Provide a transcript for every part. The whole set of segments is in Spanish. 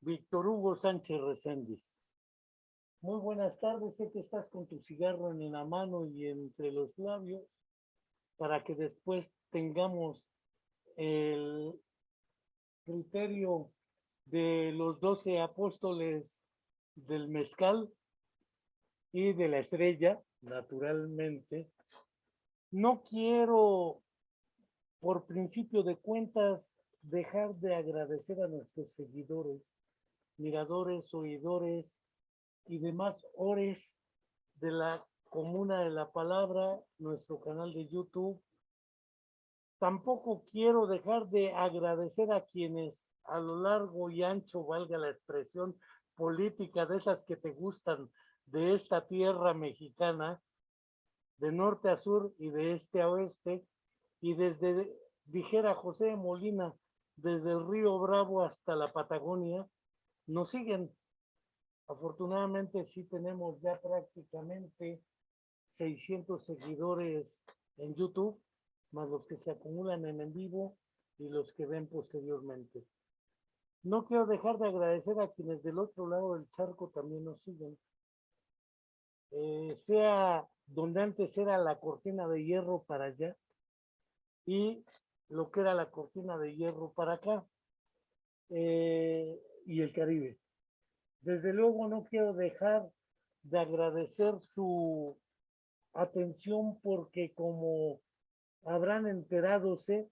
Víctor Hugo Sánchez Reséndiz. Muy buenas tardes, sé que estás con tu cigarro en la mano y entre los labios para que después tengamos el criterio de los 12 apóstoles del mezcal y de la estrella, naturalmente. No quiero, por principio de cuentas, dejar de agradecer a nuestros seguidores, miradores, oidores y demás ores de la Comuna de la Palabra, nuestro canal de YouTube. Tampoco quiero dejar de agradecer a quienes a lo largo y ancho, valga la expresión política, de esas que te gustan, de esta tierra mexicana, de norte a sur y de este a oeste, y desde, dijera José de Molina, desde el río Bravo hasta la Patagonia, nos siguen. Afortunadamente sí tenemos ya prácticamente 600 seguidores en YouTube, más los que se acumulan en vivo y los que ven posteriormente. No quiero dejar de agradecer a quienes del otro lado del charco también nos siguen. Sea donde antes era la cortina de hierro para allá y lo que era la cortina de hierro para acá, y el Caribe. Desde luego no quiero dejar de agradecer su atención porque, como habrán enteradose,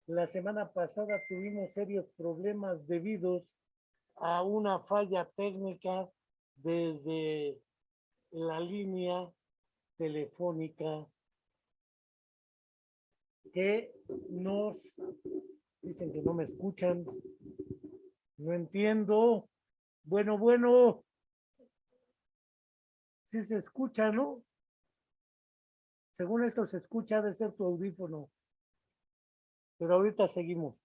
la semana pasada tuvimos serios problemas debidos a una falla técnica desde la línea telefónica que nos dicen que no me escuchan. No entiendo. Bueno, sí se escucha, ¿no? Según esto se escucha, ha de ser tu audífono. Pero ahorita seguimos.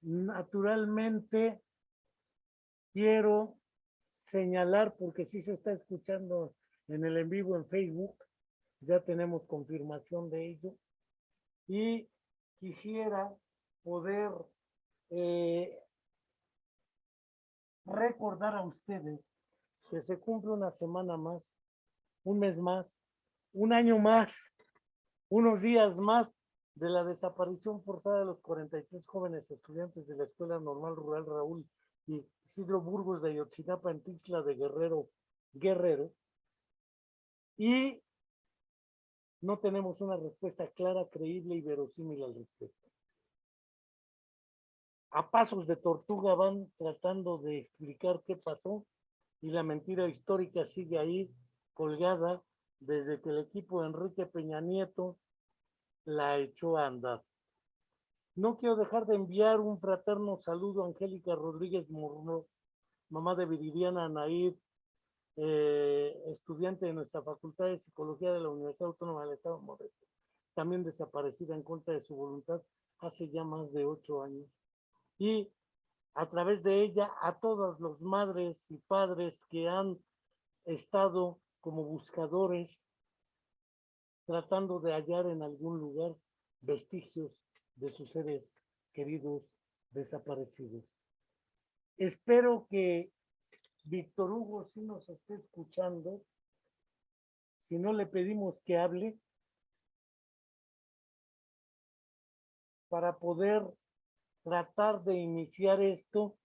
Naturalmente quiero señalar, porque sí se está escuchando en el en vivo en Facebook, ya tenemos confirmación de ello, y quisiera poder recordar a ustedes que se cumple una semana más, un mes más, un año más, unos días más de la desaparición forzada de los 43 jóvenes estudiantes de la Escuela Normal Rural Raúl y Isidro Burgos de Ayotzinapa en Tixla de Guerrero, y no tenemos una respuesta clara, creíble y verosímil al respecto. A pasos de tortuga van tratando de explicar qué pasó y la mentira histórica sigue ahí colgada desde que el equipo de Enrique Peña Nieto la echó a andar. No quiero dejar de enviar un fraterno saludo a Angélica Rodríguez Morno, mamá de Viridiana Anaid, estudiante de nuestra Facultad de Psicología de la Universidad Autónoma del Estado de Morelos, también desaparecida en contra de su voluntad hace ya más de 8 años. Y a través de ella a todas las madres y padres que han estado como buscadores tratando de hallar en algún lugar vestigios de sus seres queridos desaparecidos. Espero que Víctor Hugo sí nos esté escuchando. Si no, le pedimos que hable para poder tratar de iniciar esto,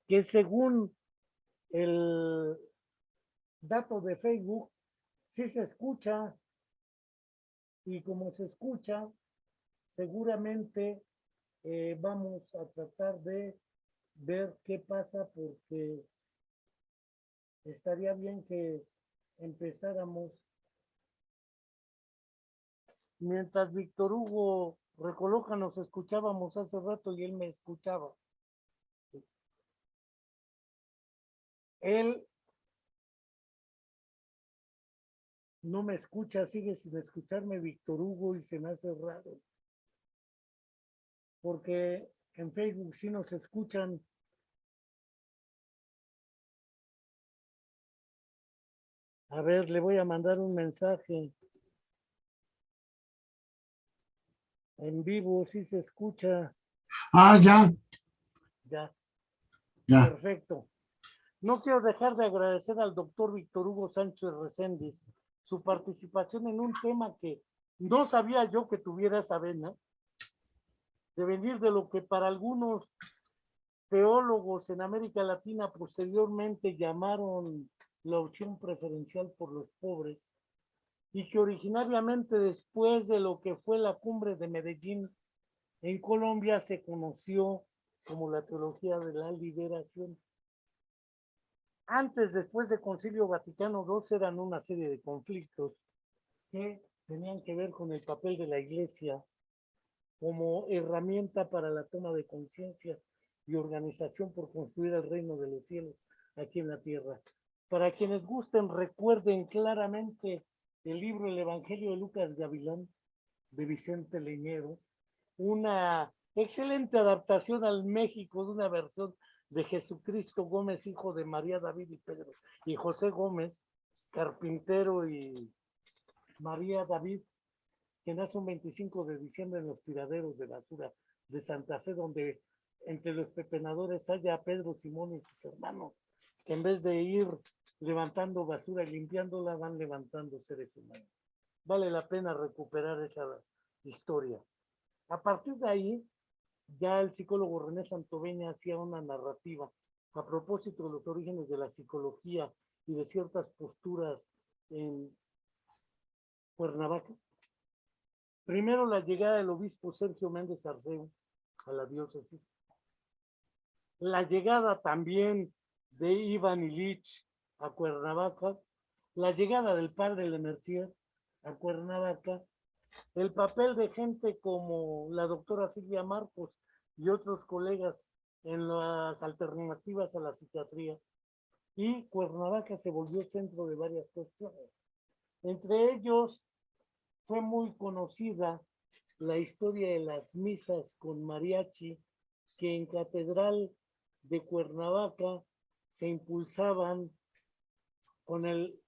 que según el dato de Facebook, sí se escucha, y como se escucha, seguramente vamos a tratar de ver qué pasa, porque estaría bien que empezáramos. Mientras Víctor Hugo recoloca, nos escuchábamos hace rato y él me escuchaba. Él no me escucha, sigue sin escucharme Víctor Hugo, y se me hace raro, porque en Facebook sí nos escuchan. A ver, le voy a mandar un mensaje. En vivo sí se escucha. Ah, ya. Ya, Ya. perfecto. No quiero dejar de agradecer al doctor Víctor Hugo Sánchez Reséndiz su participación en un tema que no sabía yo que tuviera esa vena, de venir de lo que para algunos teólogos en América Latina posteriormente llamaron la opción preferencial por los pobres, y que originariamente después de lo que fue la cumbre de Medellín en Colombia se conoció como la teología de la liberación. Antes, después del Concilio Vaticano II, eran una serie de conflictos que tenían que ver con el papel de la Iglesia como herramienta para la toma de conciencia y organización por construir el reino de los cielos aquí en la tierra. Para quienes gusten, recuerden claramente el libro El Evangelio de Lucas Gavilán de Vicente Leñero, una excelente adaptación al México de una versión de Jesucristo Gómez, hijo de María, David y Pedro, y José Gómez, carpintero, y María David, que nace un 25 de diciembre en los tiraderos de basura de Santa Fe, donde entre los pepenadores haya a Pedro, Simón y sus hermanos, que en vez de ir levantando basura y limpiándola, van levantando seres humanos. Vale la pena recuperar esa historia. A partir de ahí, ya el psicólogo René Santoveña hacía una narrativa a propósito de los orígenes de la psicología y de ciertas posturas en Cuernavaca. Primero, la llegada del obispo Sergio Méndez Arceo a la diócesis. La llegada también de Iván Illich a Cuernavaca. La llegada del padre Lemercier a Cuernavaca. El papel de gente como la doctora Silvia Marcos y otros colegas en las alternativas a la psiquiatría. Y Cuernavaca se volvió centro de varias cuestiones. Entre ellos, fue muy conocida la historia de las misas con mariachi que en Catedral de Cuernavaca se impulsaban con el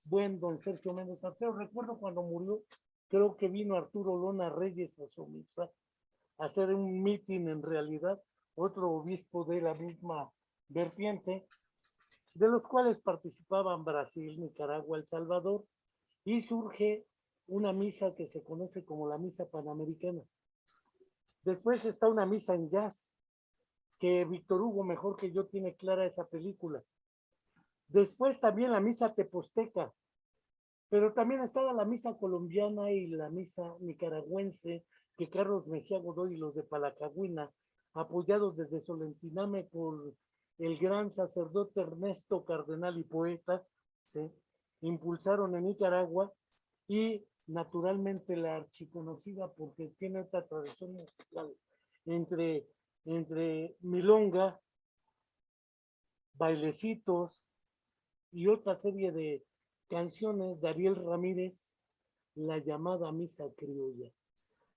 buen don Sergio Méndez Arceo. Recuerdo cuando murió, creo que vino Arturo Lona Reyes a su misa a hacer un mitin, en realidad, otro obispo de la misma vertiente, de los cuales participaban Brasil, Nicaragua, El Salvador, y surge una misa que se conoce como la misa panamericana. Después está una misa en jazz, que Víctor Hugo, mejor que yo, tiene clara esa película. Después también la misa teposteca, pero también estaba la misa colombiana y la misa nicaragüense, que Carlos Mejía Godoy y los de Palacagüina, apoyados desde Solentiname por el gran sacerdote Ernesto Cardenal y poeta, ¿sí?, impulsaron en Nicaragua, y naturalmente la archiconocida, porque tiene otra tradición musical, entre milonga, bailecitos y otra serie de canciones de Ariel Ramírez, la llamada misa criolla.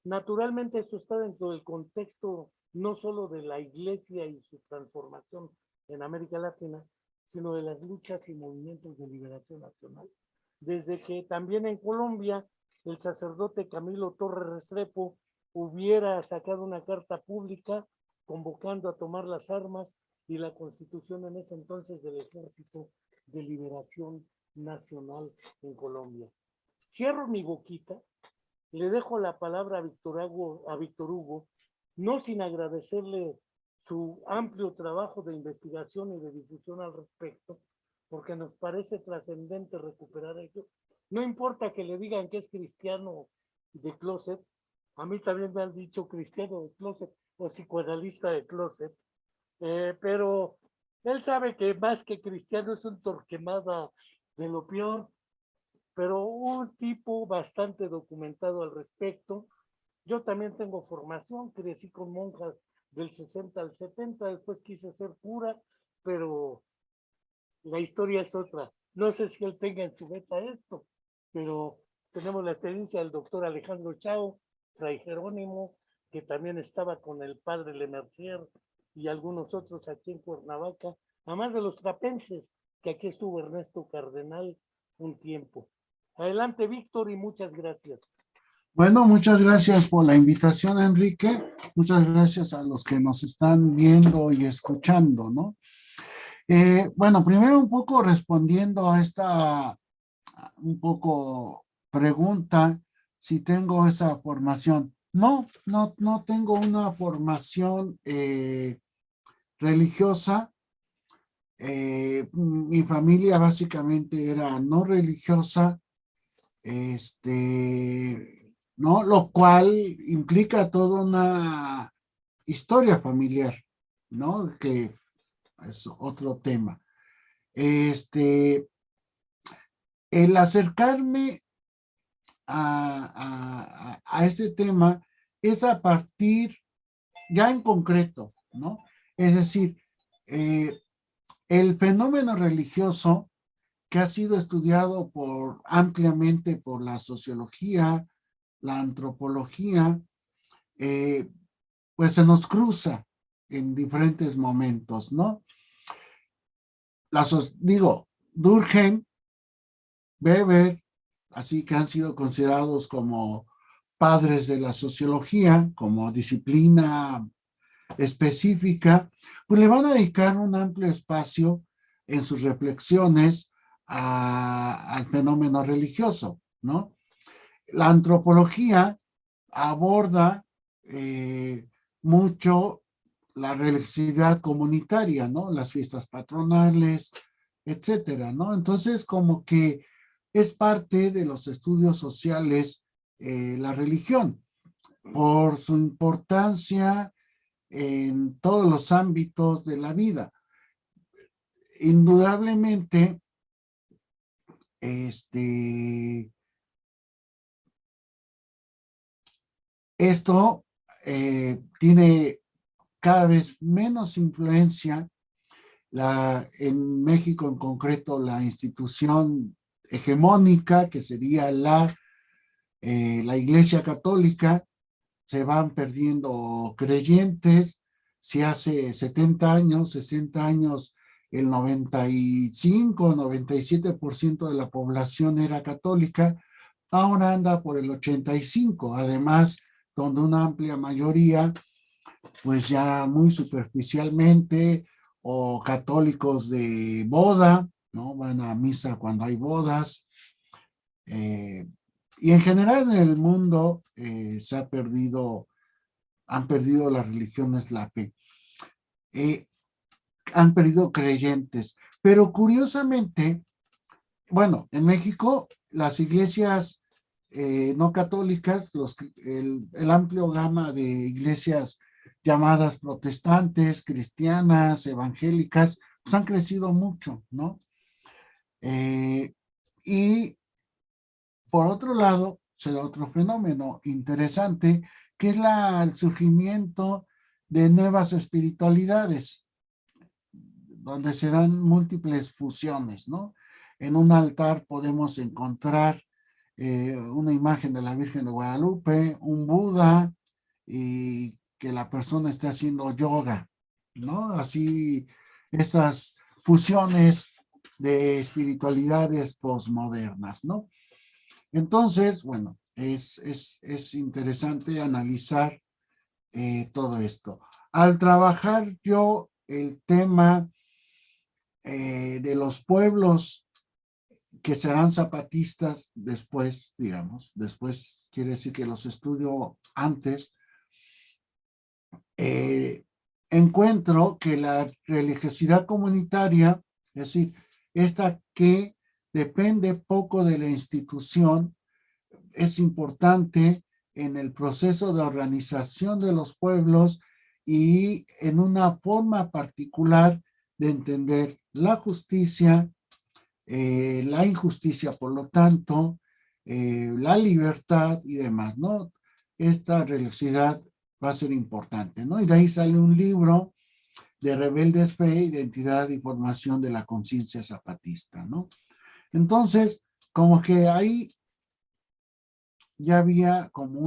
Naturalmente esto está dentro del contexto no solo de la iglesia y su transformación en América Latina, sino de las luchas y movimientos de liberación nacional. Desde que también en Colombia el sacerdote Camilo Torres Restrepo hubiera sacado una carta pública convocando a tomar las armas, y la constitución en ese entonces del Ejército de Liberación Nacional en Colombia. Cierro mi boquita, le dejo la palabra a Víctor Hugo, no sin agradecerle su amplio trabajo de investigación y de difusión al respecto, porque nos parece trascendente recuperar ello. No importa que le digan que es cristiano de closet, a mí también me han dicho cristiano de closet o psicoanalista de closet, pero él sabe que más que cristiano es un torquemada de lo peor, pero un tipo bastante documentado al respecto. Yo también tengo formación, crecí con monjas del 60 al 70, después quise ser cura, pero la historia es otra. No sé si él tenga en su meta esto, pero tenemos la experiencia del doctor Alejandro Chao, fray Jerónimo, que también estaba con el padre Lemercier y algunos otros aquí en Cuernavaca, además de los trapenses, que aquí estuvo Ernesto Cardenal un tiempo. Adelante, Víctor, y muchas gracias. Bueno, muchas gracias por la invitación, Enrique. Muchas gracias a los que nos están viendo y escuchando, ¿no? Bueno, primero un poco respondiendo a esta un poco pregunta si tengo esa formación. No, no tengo una formación religiosa. Mi familia básicamente era no religiosa, ¿no? Lo cual implica toda una historia familiar, ¿no? Que es otro tema. El acercarme a este tema es a partir, ya en concreto, ¿no? Es decir, eh, el fenómeno religioso que ha sido estudiado ampliamente por la sociología, la antropología, eh, pues se nos cruza en diferentes momentos, ¿no? Digo, Durkheim, Weber, así que han sido considerados como padres de la sociología, como disciplina específica, pues le van a dedicar un amplio espacio en sus reflexiones al fenómeno religioso, ¿no? La antropología aborda mucho la religiosidad comunitaria, ¿no? Las fiestas patronales, etcétera, ¿no? Entonces, como que es parte de los estudios sociales la religión, por su importancia en todos los ámbitos de la vida. Indudablemente, esto tiene cada vez menos influencia. En México en concreto, la institución hegemónica, que sería la Iglesia Católica, se van perdiendo creyentes. Si hace 70 años, 60 años, el 95, 97% de la población era católica, ahora anda por el 85%, además, donde una amplia mayoría, pues ya muy superficialmente, o católicos de boda, ¿no? Van a misa cuando hay bodas, eh, y en general en el mundo han perdido las religiones la fe, eh, han perdido creyentes, pero curiosamente, bueno, en México las iglesias no católicas, el amplio gama de iglesias llamadas protestantes, cristianas, evangélicas, pues han crecido mucho, ¿no? Eh, y por otro lado, se da otro fenómeno interesante, que es el surgimiento de nuevas espiritualidades, donde se dan múltiples fusiones, ¿no? En un altar podemos encontrar una imagen de la Virgen de Guadalupe, un Buda, y que la persona esté haciendo yoga, ¿no? Así, estas fusiones de espiritualidades posmodernas, ¿no? Entonces, bueno, es interesante analizar todo esto. Al trabajar yo el tema de los pueblos que serán zapatistas después, digamos, después quiere decir que los estudio antes, eh, encuentro que la religiosidad comunitaria, es decir, esta que depende poco de la institución, es importante en el proceso de organización de los pueblos y en una forma particular de entender la justicia, la injusticia, por lo tanto, la libertad y demás, ¿no? Esta religiosidad va a ser importante, ¿no? Y de ahí sale un libro de Rebeldes Fe, Identidad y Formación de la Conciencia Zapatista, ¿no? Entonces, como que ahí ya había como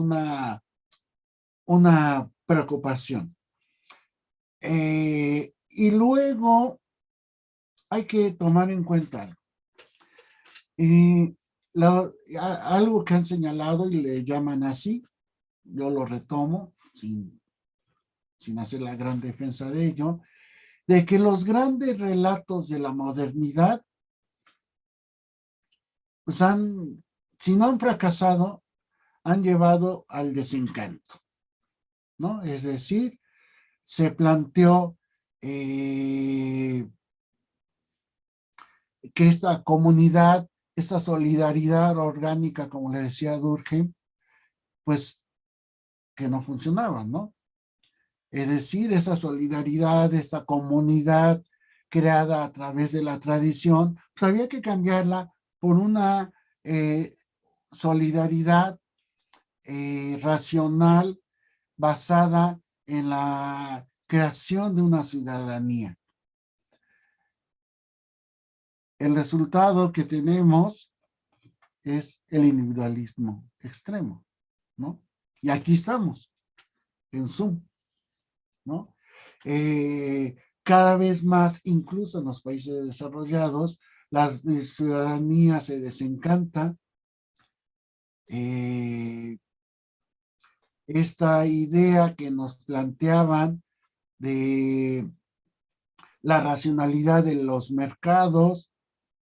una preocupación. Y luego hay que tomar en cuenta, algo que han señalado y le llaman así, yo lo retomo sin hacer la gran defensa de ello, de que los grandes relatos de la modernidad, pues si no han fracasado, han llevado al desencanto, ¿no? Es decir, se planteó que esta comunidad, esta solidaridad orgánica, como le decía Durkheim, pues que no funcionaba, ¿no? Es decir, esa solidaridad, esta comunidad creada a través de la tradición, pues había que cambiarla por una solidaridad racional basada en la creación de una ciudadanía. El resultado que tenemos es el individualismo extremo, ¿no? Y aquí estamos, en Zoom, ¿no? Cada vez más, incluso en los países desarrollados, la ciudadanía se desencanta. Esta idea que nos planteaban de la racionalidad de los mercados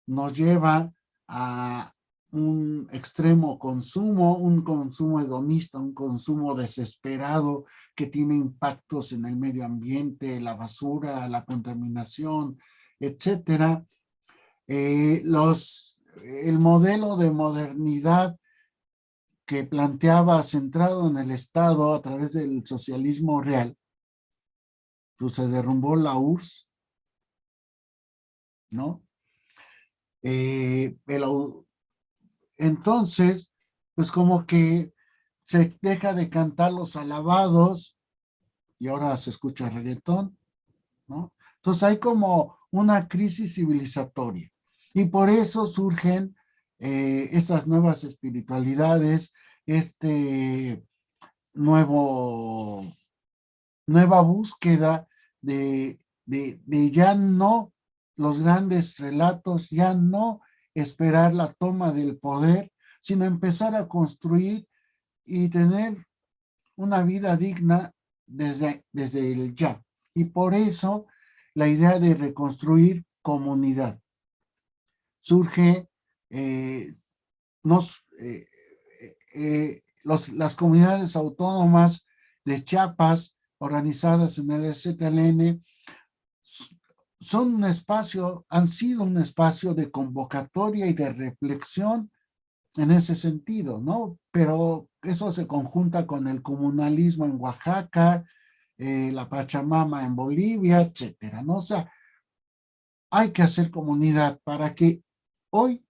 nos lleva a un extremo consumo, un consumo hedonista, un consumo desesperado que tiene impactos en el medio ambiente, la basura, la contaminación, etcétera. El modelo de modernidad que planteaba centrado en el Estado a través del socialismo real, pues se derrumbó la URSS, ¿no? Entonces, pues como que se deja de cantar los alabados y ahora se escucha reggaetón, ¿no? Entonces hay como una crisis civilizatoria y por eso surgen estas nuevas espiritualidades, nueva búsqueda de ya no los grandes relatos, ya no esperar la toma del poder, sino empezar a construir y tener una vida digna desde el ya. Y por eso la idea de reconstruir comunidad. Surge las comunidades autónomas de Chiapas, organizadas en el ZLN, son un espacio, han sido un espacio de convocatoria y de reflexión en ese sentido, ¿no? Pero eso se conjunta con el comunalismo en Oaxaca, la Pachamama en Bolivia, etcétera, ¿no? O sea, hay que hacer comunidad para que hoy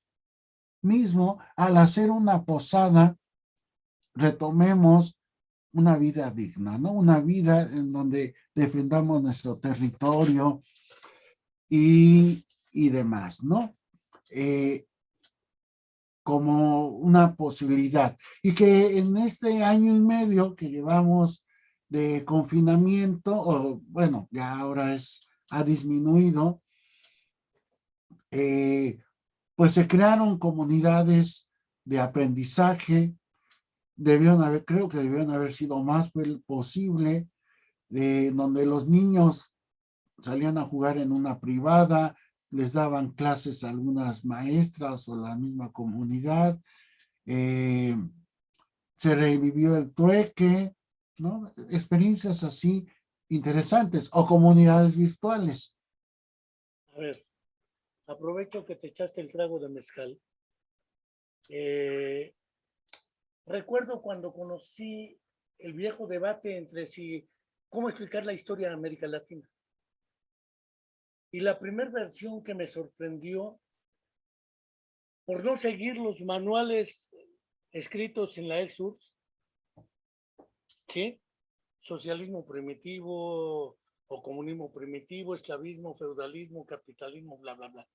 mismo, al hacer una posada, retomemos una vida digna, ¿no? Una vida en donde defendamos nuestro territorio y demás, ¿no? Como una posibilidad. Y que en este año y medio que llevamos de confinamiento, o bueno, ya ahora ha disminuido, pues se crearon comunidades de aprendizaje, creo que debieron haber sido más posible, donde los niños salían a jugar en una privada, les daban clases a algunas maestras o la misma comunidad, se revivió el trueque, ¿no? Experiencias así interesantes, o comunidades virtuales. A ver, aprovecho que te echaste el trago de mezcal. Recuerdo cuando conocí el viejo debate entre cómo explicar la historia de América Latina. Y la primera versión que me sorprendió, por no seguir los manuales escritos en la ex-URSS, ¿sí? Socialismo primitivo o comunismo primitivo, esclavismo, feudalismo, capitalismo, bla, bla, bla.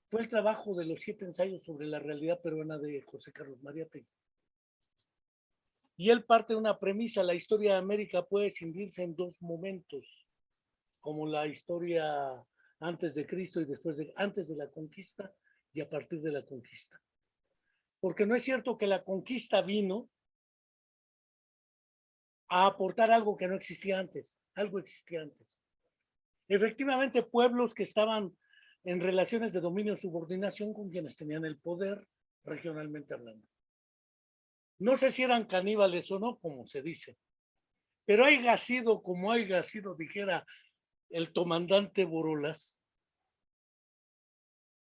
Fue el trabajo de los 7 ensayos sobre la realidad peruana de José Carlos Mariátegui. Y él parte de una premisa: la historia de América puede escindirse en 2 momentos, como la historia antes de Cristo y antes de la conquista y a partir de la conquista. porque no es cierto que la conquista vino a aportar algo que no existía antes, algo existía antes. Efectivamente, pueblos que estaban en relaciones de dominio-subordinación con quienes tenían el poder regionalmente hablando. No sé si eran caníbales o no, como se dice, pero haya sido como haya sido, dijera el comandante Borolas,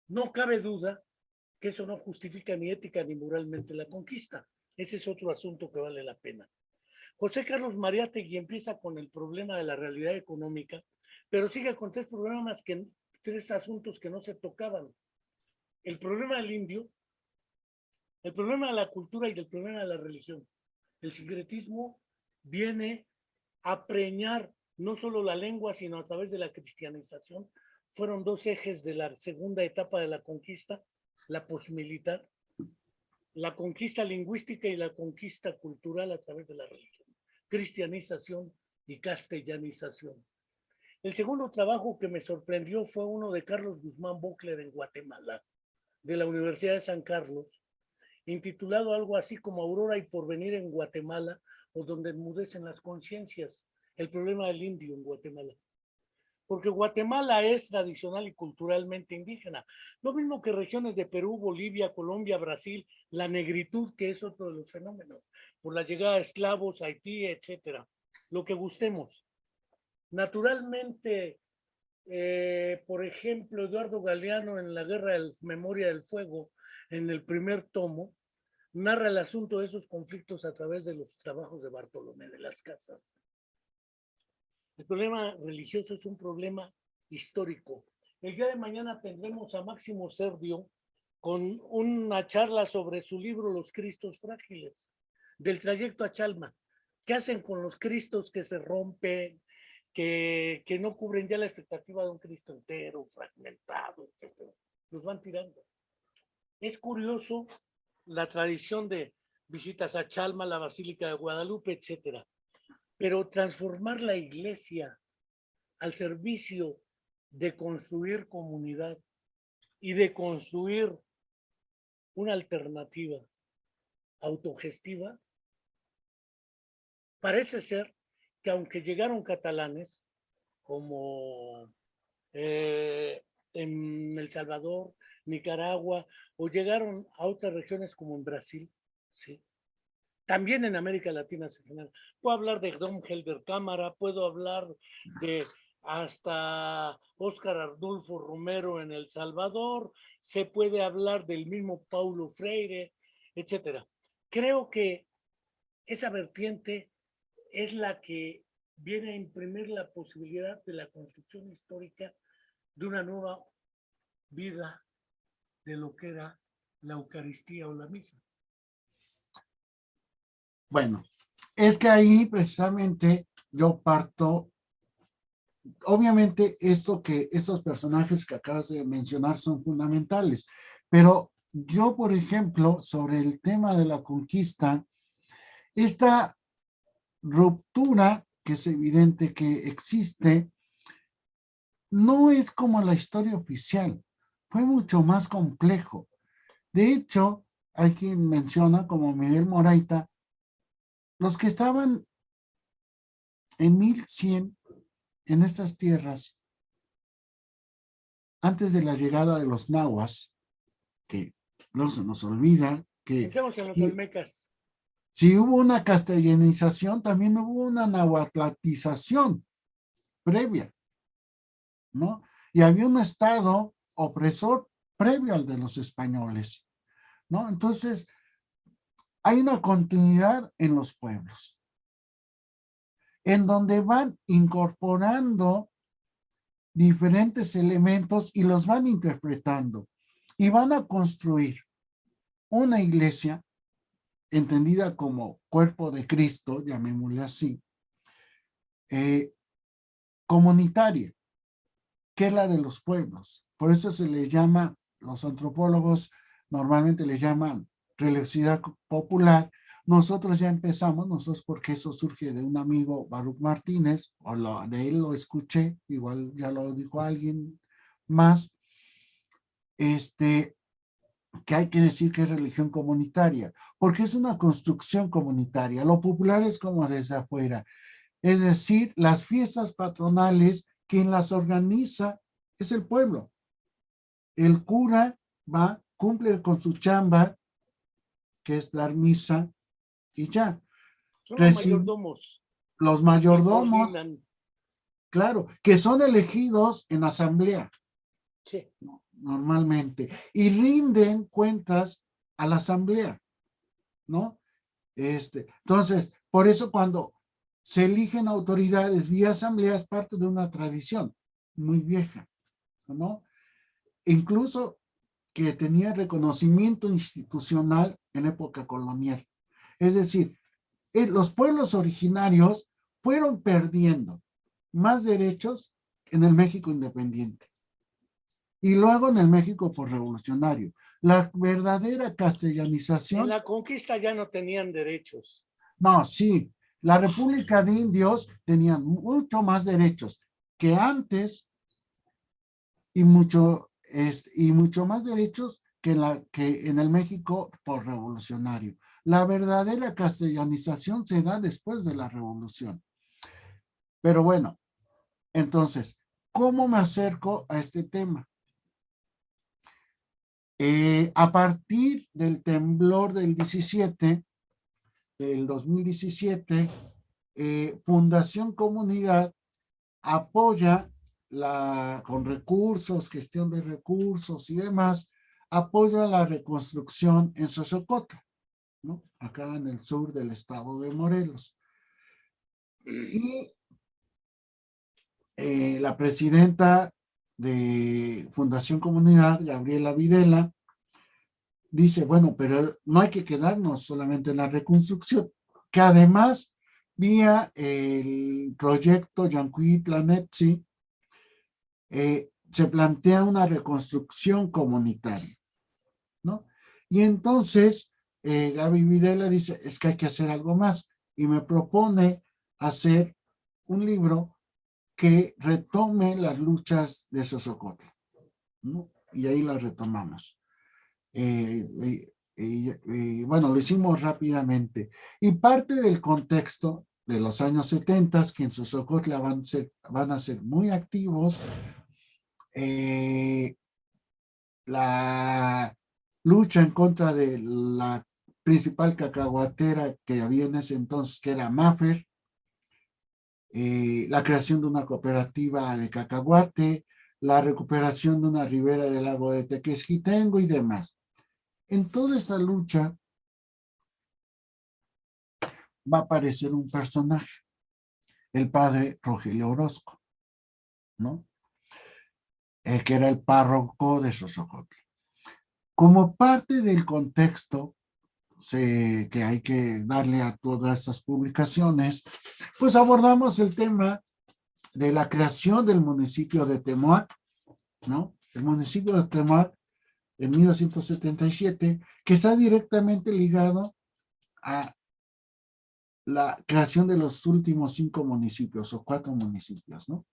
no cabe duda que eso no justifica ni ética ni moralmente la conquista. Ese es otro asunto que vale la pena. José Carlos Mariátegui empieza con el problema de la realidad económica, pero sigue con tres asuntos que no se tocaban. El problema del indio, el problema de la cultura y el problema de la religión. El sincretismo viene a preñar no solo la lengua, sino a través de la cristianización. Fueron dos ejes de la segunda etapa de la conquista, la posmilitar, la conquista lingüística y la conquista cultural a través de la religión, cristianización y castellanización. El segundo trabajo que me sorprendió fue uno de Carlos Guzmán Bockler en Guatemala, de la Universidad de San Carlos, intitulado algo así como Aurora y Porvenir en Guatemala, o donde enmudecen las conciencias, el problema del indio en Guatemala. Porque Guatemala es tradicional y culturalmente indígena, lo mismo que regiones de Perú, Bolivia, Colombia, Brasil, la negritud, que es otro de los fenómenos, por la llegada de esclavos, Haití, etcétera, lo que gustemos. Naturalmente, por ejemplo, Eduardo Galeano en La Guerra de Memoria del Fuego, en el primer tomo, narra el asunto de esos conflictos a través de los trabajos de Bartolomé de las Casas. El problema religioso es un problema histórico. El día de mañana tendremos a Máximo Serdio con una charla sobre su libro Los Cristos Frágiles, del trayecto a Chalma. ¿Qué hacen con los cristos que se rompen, que no cubren ya la expectativa de un Cristo entero, fragmentado, etcétera? Los van tirando. Es curioso la tradición de visitas a Chalma, la Basílica de Guadalupe, etcétera. Pero transformar la iglesia al servicio de construir comunidad y de construir una alternativa autogestiva, parece ser que aunque llegaron catalanes como en El Salvador, Nicaragua, o llegaron a otras regiones como en Brasil, ¿sí? También en América Latina se genera. Puedo hablar de Dom Helder Cámara, puedo hablar de hasta Óscar Arnulfo Romero en El Salvador, se puede hablar del mismo Paulo Freire, etcétera. Creo que esa vertiente es la que viene a imprimir la posibilidad de la construcción histórica de una nueva vida de lo que era la Eucaristía o la misa. Bueno, es que ahí precisamente yo parto, obviamente estos personajes que acabas de mencionar son fundamentales, pero yo, por ejemplo, sobre el tema de la conquista, esta ruptura que es evidente que existe, no es como la historia oficial, fue mucho más complejo. De hecho, hay quien menciona, como Miguel Moraita, los que estaban en 1100 en estas tierras, antes de la llegada de los nahuas, que no se nos olvida que Pensemos en los olmecas. si hubo una castellanización, también hubo una nahuatlatización previa, ¿no? Y había un estado opresor previo al de los españoles, ¿no? Entonces, hay una continuidad en los pueblos, en donde van incorporando diferentes elementos y los van interpretando y van a construir una iglesia entendida como cuerpo de Cristo, llamémosle así, comunitaria, que es la de los pueblos. Por eso se le llama, los antropólogos normalmente le llaman religiosidad popular. Nosotros ya empezamos, nosotros porque eso surge de un amigo, Baruch Martínez, de él lo escuché, igual ya lo dijo alguien más, que hay que decir que es religión comunitaria, porque es una construcción comunitaria. Lo popular es como desde afuera. Es decir, las fiestas patronales, quien las organiza es el pueblo. El cura va, cumple con su chamba, que es dar misa, y ya. Son los mayordomos Los que mayordomos, coordinan. claro, que son elegidos en asamblea, Sí. normalmente, y rinden cuentas a la asamblea, ¿no? Entonces, por eso cuando se eligen autoridades vía asamblea es parte de una tradición muy vieja, ¿no? Incluso que tenía reconocimiento institucional en época colonial. Es decir, los pueblos originarios fueron perdiendo más derechos en el México independiente y luego en el México posrevolucionario. La verdadera En castellanización, la conquista ya no tenían derechos. no, sí, la República de Indios tenía mucho más derechos que antes y mucho más derechos que en el México posrevolucionario. La verdadera castellanización se da después de la revolución. Pero bueno, entonces, ¿cómo me acerco a este tema? A partir del temblor del 2017, Fundación Comunidad apoya con recursos, gestión de recursos y demás, apoya la reconstrucción en Xochocotla, ¿no? Acá en el sur del estado de Morelos. Y la presidenta de Fundación Comunidad, Gabriela Videla, dice, bueno, pero no hay que quedarnos solamente en la reconstrucción, que además, vía el proyecto Yancuitla Netsi, se plantea una reconstrucción comunitaria, ¿no? Y entonces, Gaby Videla dice, es que hay que hacer algo más, y me propone hacer un libro que retome las luchas de Xochocotla, ¿no? Y ahí las retomamos. Bueno, lo hicimos rápidamente. Y parte del contexto de los años 70, que en Xochocotla van a ser muy activos, la lucha en contra de la principal cacahuatera que había en ese entonces, que era Maffer, la creación de una cooperativa de cacahuate, la recuperación de una ribera del lago de Tequesquitengo y demás. En toda esta lucha va a aparecer un personaje, el padre Rogelio Orozco, ¿no? Que era el párroco de Xochocotla. Como parte del contexto que hay que darle a todas estas publicaciones, pues abordamos el tema de la creación del municipio de Temoac, ¿no? El municipio de Temoac en 1977, que está directamente ligado a la creación de los últimos 5 municipios o 4 municipios, ¿no?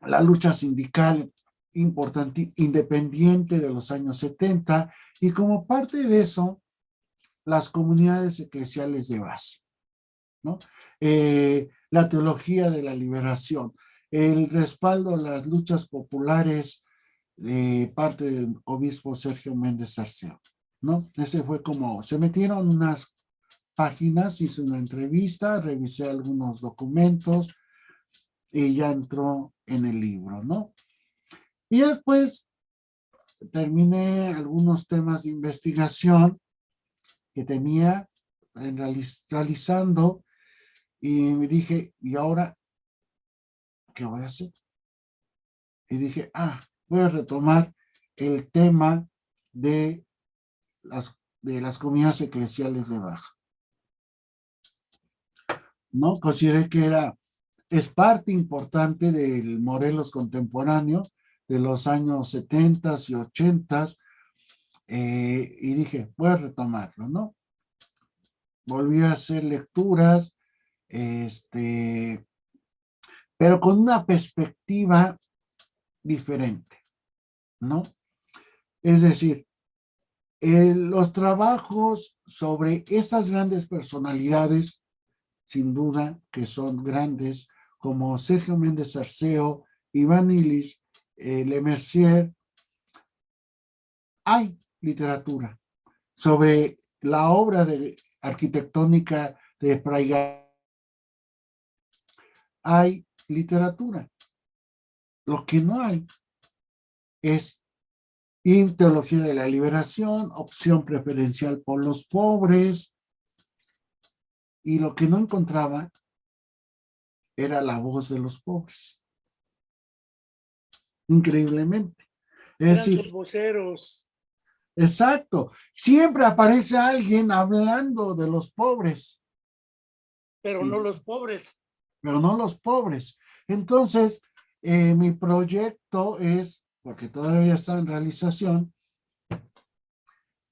La lucha sindical importante, independiente de los años 70, y como parte de eso, las comunidades eclesiales de base, ¿no? La teología de la liberación, el respaldo a las luchas populares de parte del obispo Sergio Méndez Arceo, ¿no? Ese fue como, se metieron unas páginas, hice una entrevista, revisé algunos documentos y ya entró en el libro, ¿no? Y después terminé algunos temas de investigación que tenía realizando y me dije, ¿y ahora qué voy a hacer? Y dije, voy a retomar el tema de las comunidades eclesiales de Baja, ¿no? Consideré que es parte importante del Morelos contemporáneo de los años 70 y 80, y dije, voy a retomarlo, ¿no? Volví a hacer lecturas, pero con una perspectiva diferente, ¿no? Es decir, los trabajos sobre estas grandes personalidades, sin duda que son grandes, como Sergio Méndez Arceo, Iván Illich, Le Mercier, hay literatura sobre la obra arquitectónica de Fray Gabriel. Hay literatura. Lo que no hay es teología de la liberación, opción preferencial por los pobres, y lo que no encontraba era la voz de los pobres. Increíblemente. Es Eran decir, sus voceros. exacto, siempre aparece alguien hablando de los pobres. Pero no los pobres. Pero no los pobres. Entonces, mi proyecto es, porque todavía está en realización,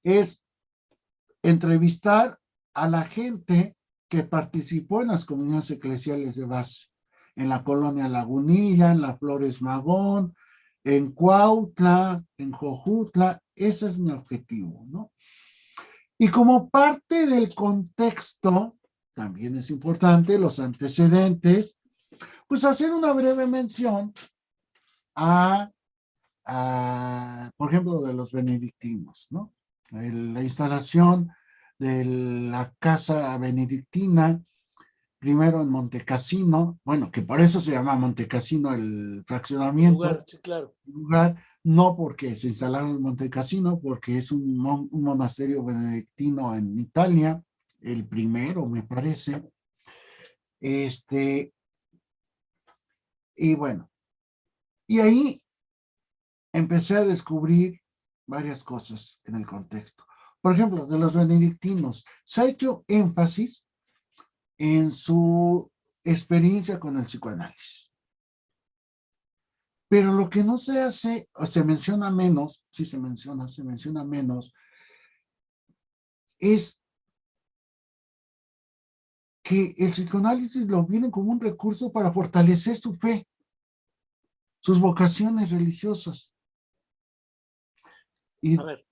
es entrevistar a la gente que participó en las comunidades eclesiales de base, en la colonia Lagunilla, en la Flores Magón, en Cuautla, en Jojutla. Ese es mi objetivo, ¿no? Y como parte del contexto, también es importante los antecedentes, pues hacer una breve mención por ejemplo, de los benedictinos, ¿no? La instalación de la casa benedictina, primero en Montecassino, bueno, que por eso se llama Montecassino el El fraccionamiento, lugar, sí, claro. lugar, no porque se instalaron en Montecassino, porque es un monasterio benedictino en Italia, el primero, me parece. Y bueno, y ahí empecé a descubrir varias cosas en el contexto. Por ejemplo, de los benedictinos, se ha hecho énfasis en su experiencia con el psicoanálisis. Pero lo que no se hace, o se menciona menos, sí se menciona menos, es que el psicoanálisis lo vieron como un recurso para fortalecer su fe, sus vocaciones religiosas. A ver,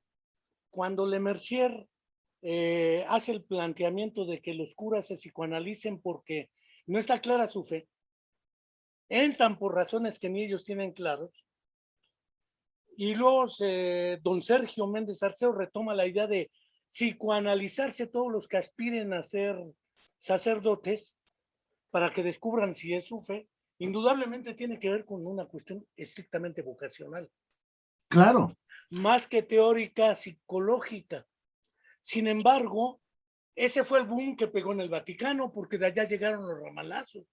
cuando Le Mercier hace el planteamiento de que los curas se psicoanalicen porque no está clara su fe, entran por razones que ni ellos tienen claros, y luego don Sergio Méndez Arceo retoma la idea de psicoanalizarse todos los que aspiren a ser sacerdotes para que descubran si es su fe. Indudablemente tiene que ver con una cuestión estrictamente vocacional. Claro. Más que teórica, psicológica. Sin embargo, ese fue el boom que pegó en el Vaticano, porque de allá llegaron los ramalazos,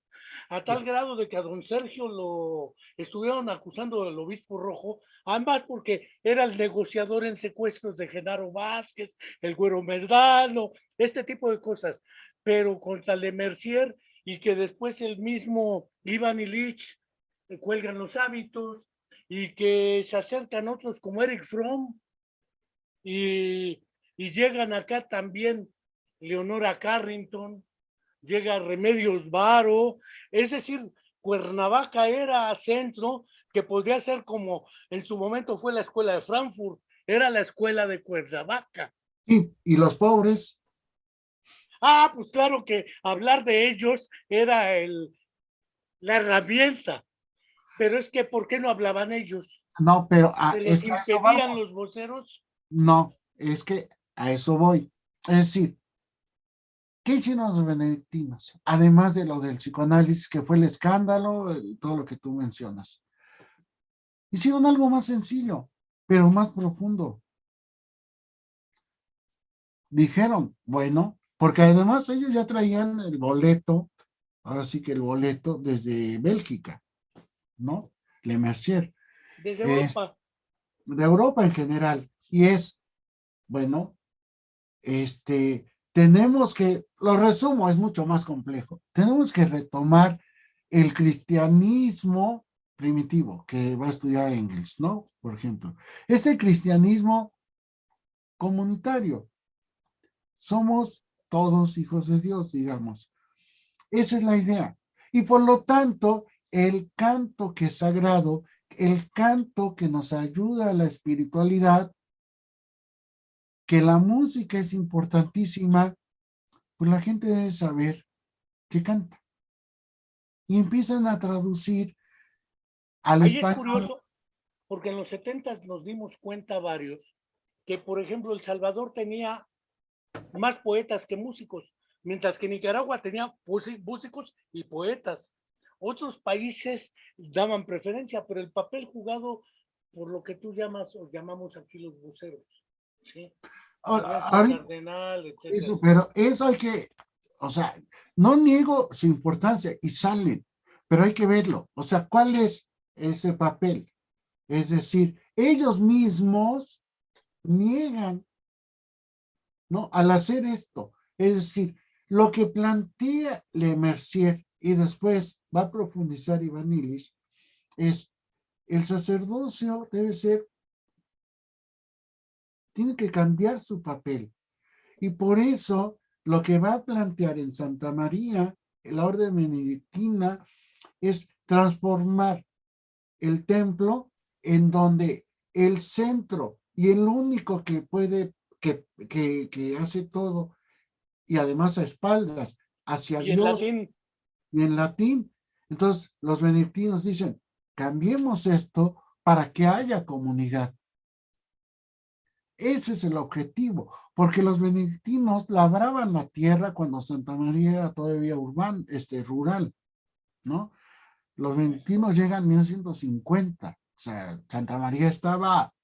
a tal grado de que a don Sergio lo estuvieron acusando del obispo rojo, ambas porque era el negociador en secuestros de Genaro Vázquez, el Güero Medrano, este tipo de cosas, pero contra Le Mercier, y que después el mismo Iván Illich cuelgan los hábitos, y que se acercan otros como Eric Fromm, y llegan acá también Leonora Carrington, llega Remedios Varo, es decir, Cuernavaca era centro que podría ser como en su momento fue la escuela de Frankfurt, era la escuela de Cuernavaca. Y los pobres. Pues claro que hablar de ellos era la herramienta, pero es que ¿por qué no hablaban ellos? No, pero ¿Se es los que a eso impedían vamos. los voceros? No, es que a eso voy. Es decir, ¿qué hicieron los benedictinos? Además de lo del psicoanálisis, que fue el escándalo, todo lo que tú mencionas. Hicieron algo más sencillo, pero más profundo. Dijeron, bueno, porque además ellos ya traían el boleto, ahora sí que el boleto desde Bélgica, ¿no? Le Mercier. Desde Europa. De Europa en general. Y es, bueno, tenemos que, lo resumo, es mucho más complejo. Tenemos que retomar el cristianismo primitivo que va a estudiar Engels, ¿no? Por ejemplo, este cristianismo comunitario. Somos todos hijos de Dios, digamos. Esa es la idea. Y por lo tanto, el canto que es sagrado, el canto que nos ayuda a la espiritualidad, que la música es importantísima, pues la gente debe saber qué canta. Y empiezan a traducir al Ahí es español. curioso, porque en los 70 nos dimos cuenta varios que, por ejemplo, El Salvador tenía más poetas que músicos, mientras que Nicaragua tenía músicos y poetas. Otros países daban preferencia, pero el papel jugado por lo que tú llamas o llamamos aquí los voceros, ¿sí? Ernesto Ahorita, Cardenal, eso, etcétera. pero eso hay que, o sea, no niego su importancia y salen, pero hay que verlo. O sea, ¿cuál es ese papel? Es decir, ellos mismos niegan, ¿no? Al hacer esto. Es decir, lo que plantea Le Mercier y después va a profundizar Iván Illich es el sacerdocio debe ser, tiene que cambiar su papel. Y por eso lo que va a plantear en Santa María, la orden benedictina, es transformar el templo en donde el centro y el único que puede, que hace todo, y además a espaldas, hacia Y en Dios latín, y en latín. Entonces los benedictinos dicen, cambiemos esto para que haya comunidad. Ese es el objetivo, porque los benedictinos labraban la tierra cuando Santa María era todavía rural, ¿no? Los benedictinos llegan en 1950, o sea, Santa María estaba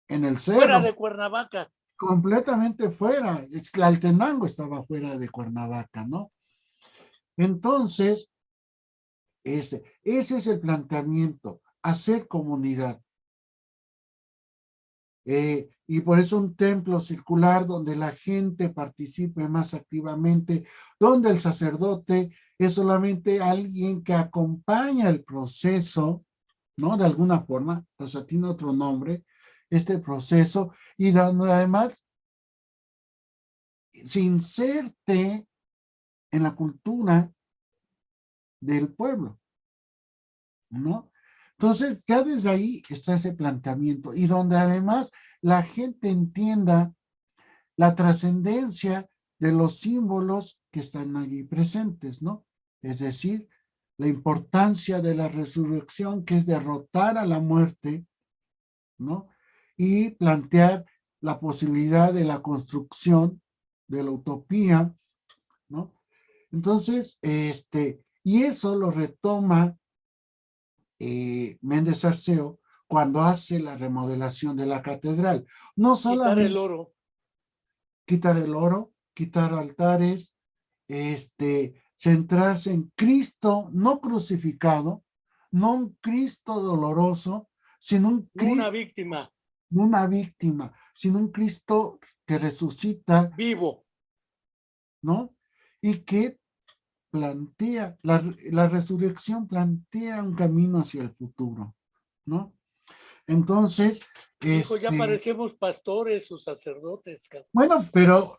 en el fuera cerro, de Cuernavaca. completamente fuera, Tlaltenango estaba fuera de Cuernavaca, ¿no? Entonces, ese es el planteamiento, hacer comunidad. Y por eso un templo circular donde la gente participe más activamente, donde el sacerdote es solamente alguien que acompaña el proceso, ¿no? De alguna forma, o sea, tiene otro nombre, este proceso, y donde además se inserte en la cultura del pueblo, ¿no? Entonces, ya desde ahí está ese planteamiento, y donde además la gente entienda la trascendencia de los símbolos que están allí presentes, ¿no? Es decir, la importancia de la resurrección, que es derrotar a la muerte, ¿no? Y plantear la posibilidad de la construcción de la utopía, ¿no? Entonces, y eso lo retoma Méndez Arceo cuando hace la remodelación de la catedral. No Quitar el solamente oro. quitar el oro, quitar altares, centrarse en Cristo no crucificado, no un Cristo doloroso, sino un No una Cristo, víctima, no una víctima, sino un Cristo que resucita, vivo. ¿no? Y que plantea, la resurrección plantea un camino hacia el futuro, ¿no? Entonces, Hijo, ya parecemos pastores o sacerdotes. bueno, pero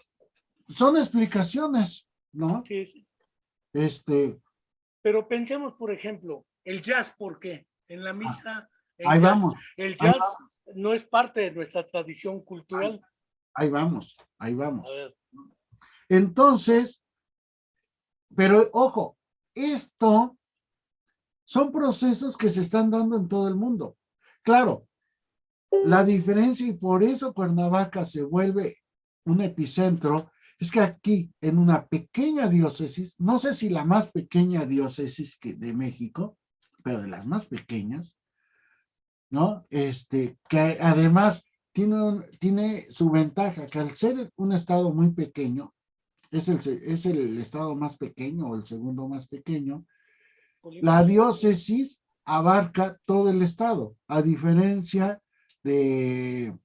son explicaciones, ¿no? Sí, sí. Este, Pero pensemos, por ejemplo, el jazz, ¿por qué? En la ah, misa, el ahí jazz. vamos, El ahí jazz vamos, no es parte de nuestra tradición cultural. ahí vamos, ahí A vamos. ver, Entonces, pero ojo, esto son procesos que se están dando en todo el mundo. Claro, la diferencia y por eso Cuernavaca se vuelve un epicentro es que aquí en una pequeña diócesis, no sé si la más pequeña diócesis que de México, pero de las más pequeñas, ¿no? Que además tiene su ventaja, que al ser un estado muy pequeño, es el estado más pequeño o el segundo más pequeño, la diócesis abarca todo el estado, a diferencia de,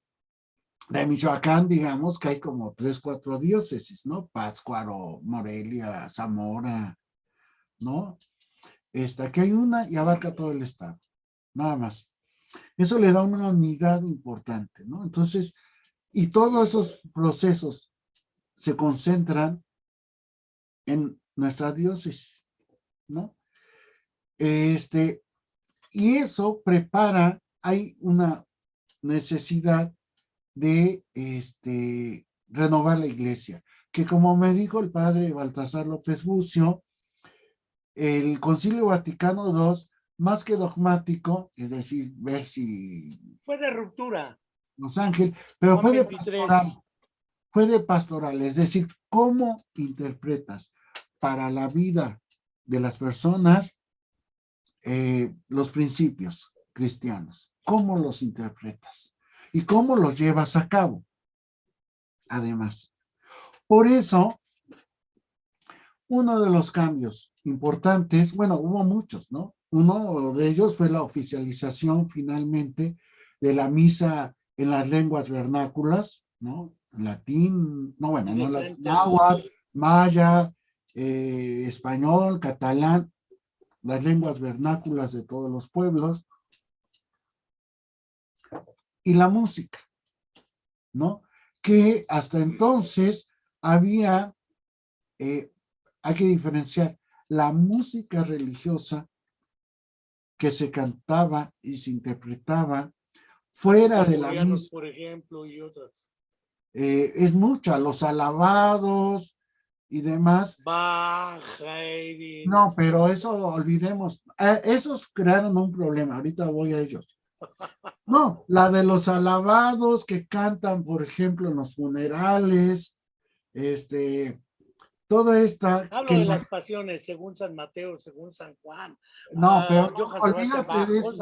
de Michoacán, digamos, que hay como 3, 4 diócesis, ¿no? Pátzcuaro, Morelia, Zamora, ¿no? Aquí hay una y abarca todo el estado, nada más. Eso le da una unidad importante, ¿no? Entonces, y todos esos procesos se concentran en nuestra diócesis, ¿no? Y eso prepara, hay una necesidad de renovar la iglesia, que como me dijo el padre Baltasar López Bucio, el Concilio Vaticano II, más que dogmático, es decir, ver si Fue de ruptura. Los Ángeles, pero Juan 23. fue de pastoral, es decir, cómo interpretas para la vida de las personas los principios cristianos, cómo los interpretas y cómo los llevas a cabo, además. Por eso, uno de los cambios importantes, bueno, hubo muchos, ¿no? Uno de ellos fue la oficialización finalmente de la misa en las lenguas vernáculas, ¿no? Latín, no, bueno, no latín, náhuatl, maya, español, catalán, las lenguas vernáculas de todos los pueblos, y la música, ¿no? Que hasta entonces había, hay que diferenciar la música religiosa que se cantaba y se interpretaba fuera de la misa, por ejemplo, y otras. Es mucha, los alabados y demás. No, pero eso olvidemos. Esos crearon un problema, ahorita voy a ellos. No, la de los alabados que cantan, por ejemplo, en los funerales, toda esta... Hablo de las pasiones, según San Mateo, según San Juan. No, pero olvídate de eso,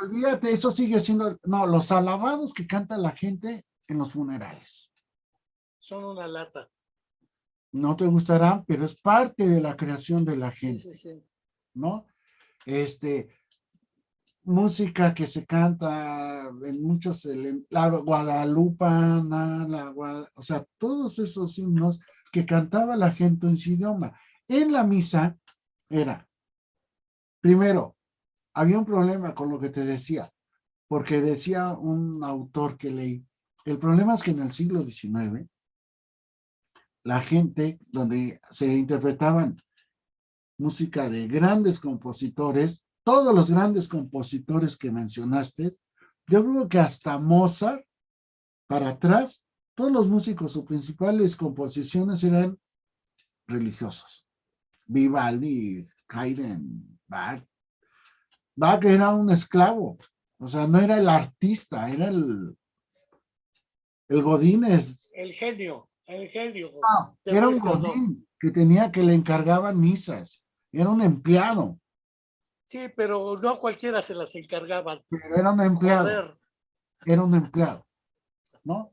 olvídate, eso sigue siendo... No, los alabados que canta la gente en los funerales. Son una lata. No te gustarán, pero es parte de la creación de la gente, ¿no? Música que se canta en muchos, la guadalupana, o sea, todos esos himnos que cantaba la gente en su idioma. En la misa era, primero, había un problema con lo que te decía, porque decía un autor que leí, el problema es que en el siglo XIX, la gente, donde se interpretaban música de grandes compositores, todos los grandes compositores que mencionaste, yo creo que hasta Mozart, para atrás, todos los músicos, sus principales composiciones eran religiosas. Vivaldi, Haydn, Bach. Bach era un esclavo, o sea, no era el artista, era el godínez. El genio. No, era un godín que le encargaban misas, era un empleado. Sí, pero no cualquiera se las encargaban. Pero era un empleado. Joder. Era un empleado, ¿no?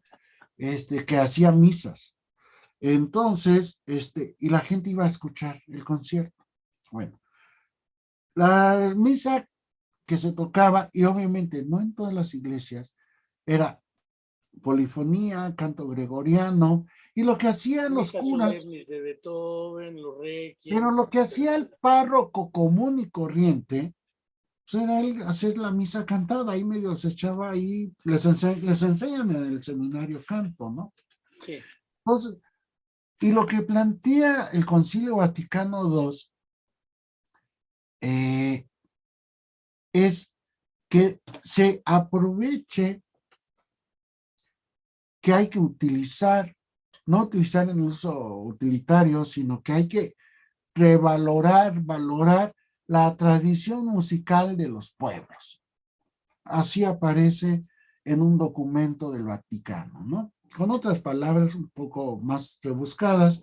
Que hacía misas. Entonces, y la gente iba a escuchar el concierto. Bueno, la misa que se tocaba, y obviamente no en todas las iglesias, era polifonía, canto gregoriano, y lo que hacían los curas, de Beethoven, los pero lo que hacía el párroco común y corriente, pues era él hacer la misa cantada, ahí medio se echaba ahí, les enseñan en el seminario canto, ¿no? Sí. Entonces, y lo que plantea el Concilio Vaticano II es que se aproveche que hay que utilizar, no utilizar en uso utilitario, sino que hay que valorar la tradición musical de los pueblos. Así aparece en un documento del Vaticano, ¿no? Con otras palabras un poco más rebuscadas,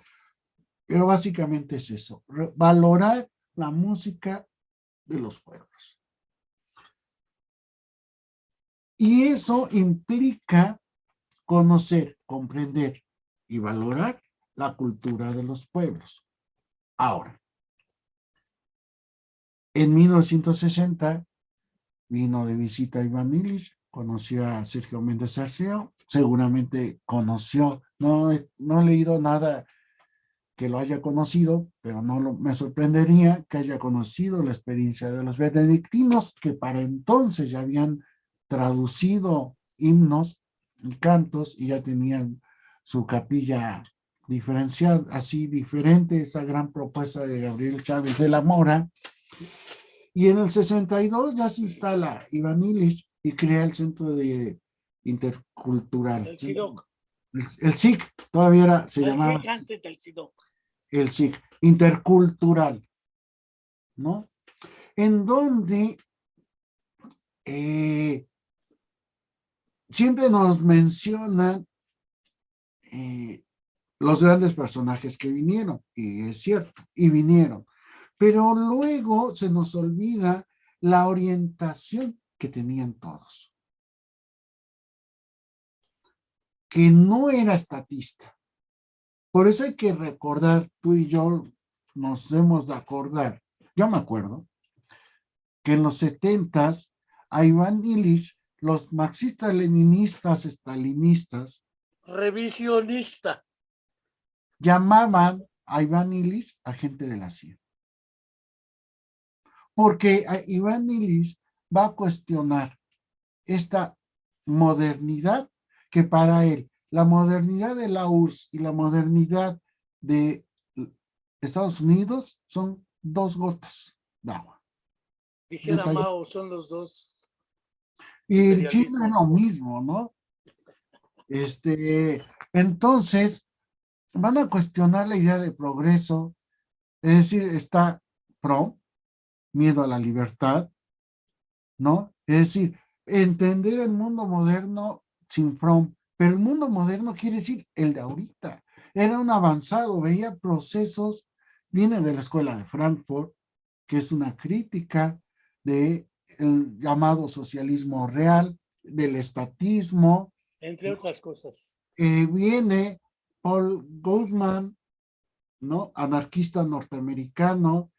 pero básicamente es eso, valorar la música de los pueblos. Y eso implica conocer, comprender y valorar la cultura de los pueblos. Ahora, en 1960 vino de visita Iván Illich, conoció a Sergio Méndez Arceo, seguramente conoció, no he leído nada que lo haya conocido, pero me sorprendería que haya conocido la experiencia de los benedictinos, que para entonces ya habían traducido himnos y cantos y ya tenían su capilla diferenciada, así diferente, esa gran propuesta de Gabriel Chávez de la Mora. Y en el 62 ya se instala Iván Illich y crea el Centro de intercultural. El SIDOC. El SIC todavía se El llamaba SIC antes del SIDOC. el SIC, intercultural, ¿no? En donde siempre nos mencionan los grandes personajes que vinieron, y es cierto, y vinieron, pero luego se nos olvida la orientación que tenían todos, que no era estatista. Por eso hay que recordar, tú y yo nos hemos de acordar, yo me acuerdo, que en los 70s, a Iván Illich, los marxistas, leninistas, estalinistas, revisionista, llamaban a Iván Illich agente de la CIA. Porque Iván Illich va a cuestionar esta modernidad que para él, la modernidad de la URSS y la modernidad de Estados Unidos son dos gotas de agua. Dijera Mao, son los dos. Y el China es lo mismo, ¿no? Entonces, van a cuestionar la idea de progreso, es decir, está pro, miedo a la libertad, ¿no? Es decir, entender el mundo moderno sin from, pero el mundo moderno quiere decir el de ahorita. Era un avanzado, veía procesos, viene de la escuela de Frankfurt, que es una crítica del llamado socialismo real, del estatismo. Entre otras cosas. Viene Paul Goldman, ¿no? Anarquista norteamericano,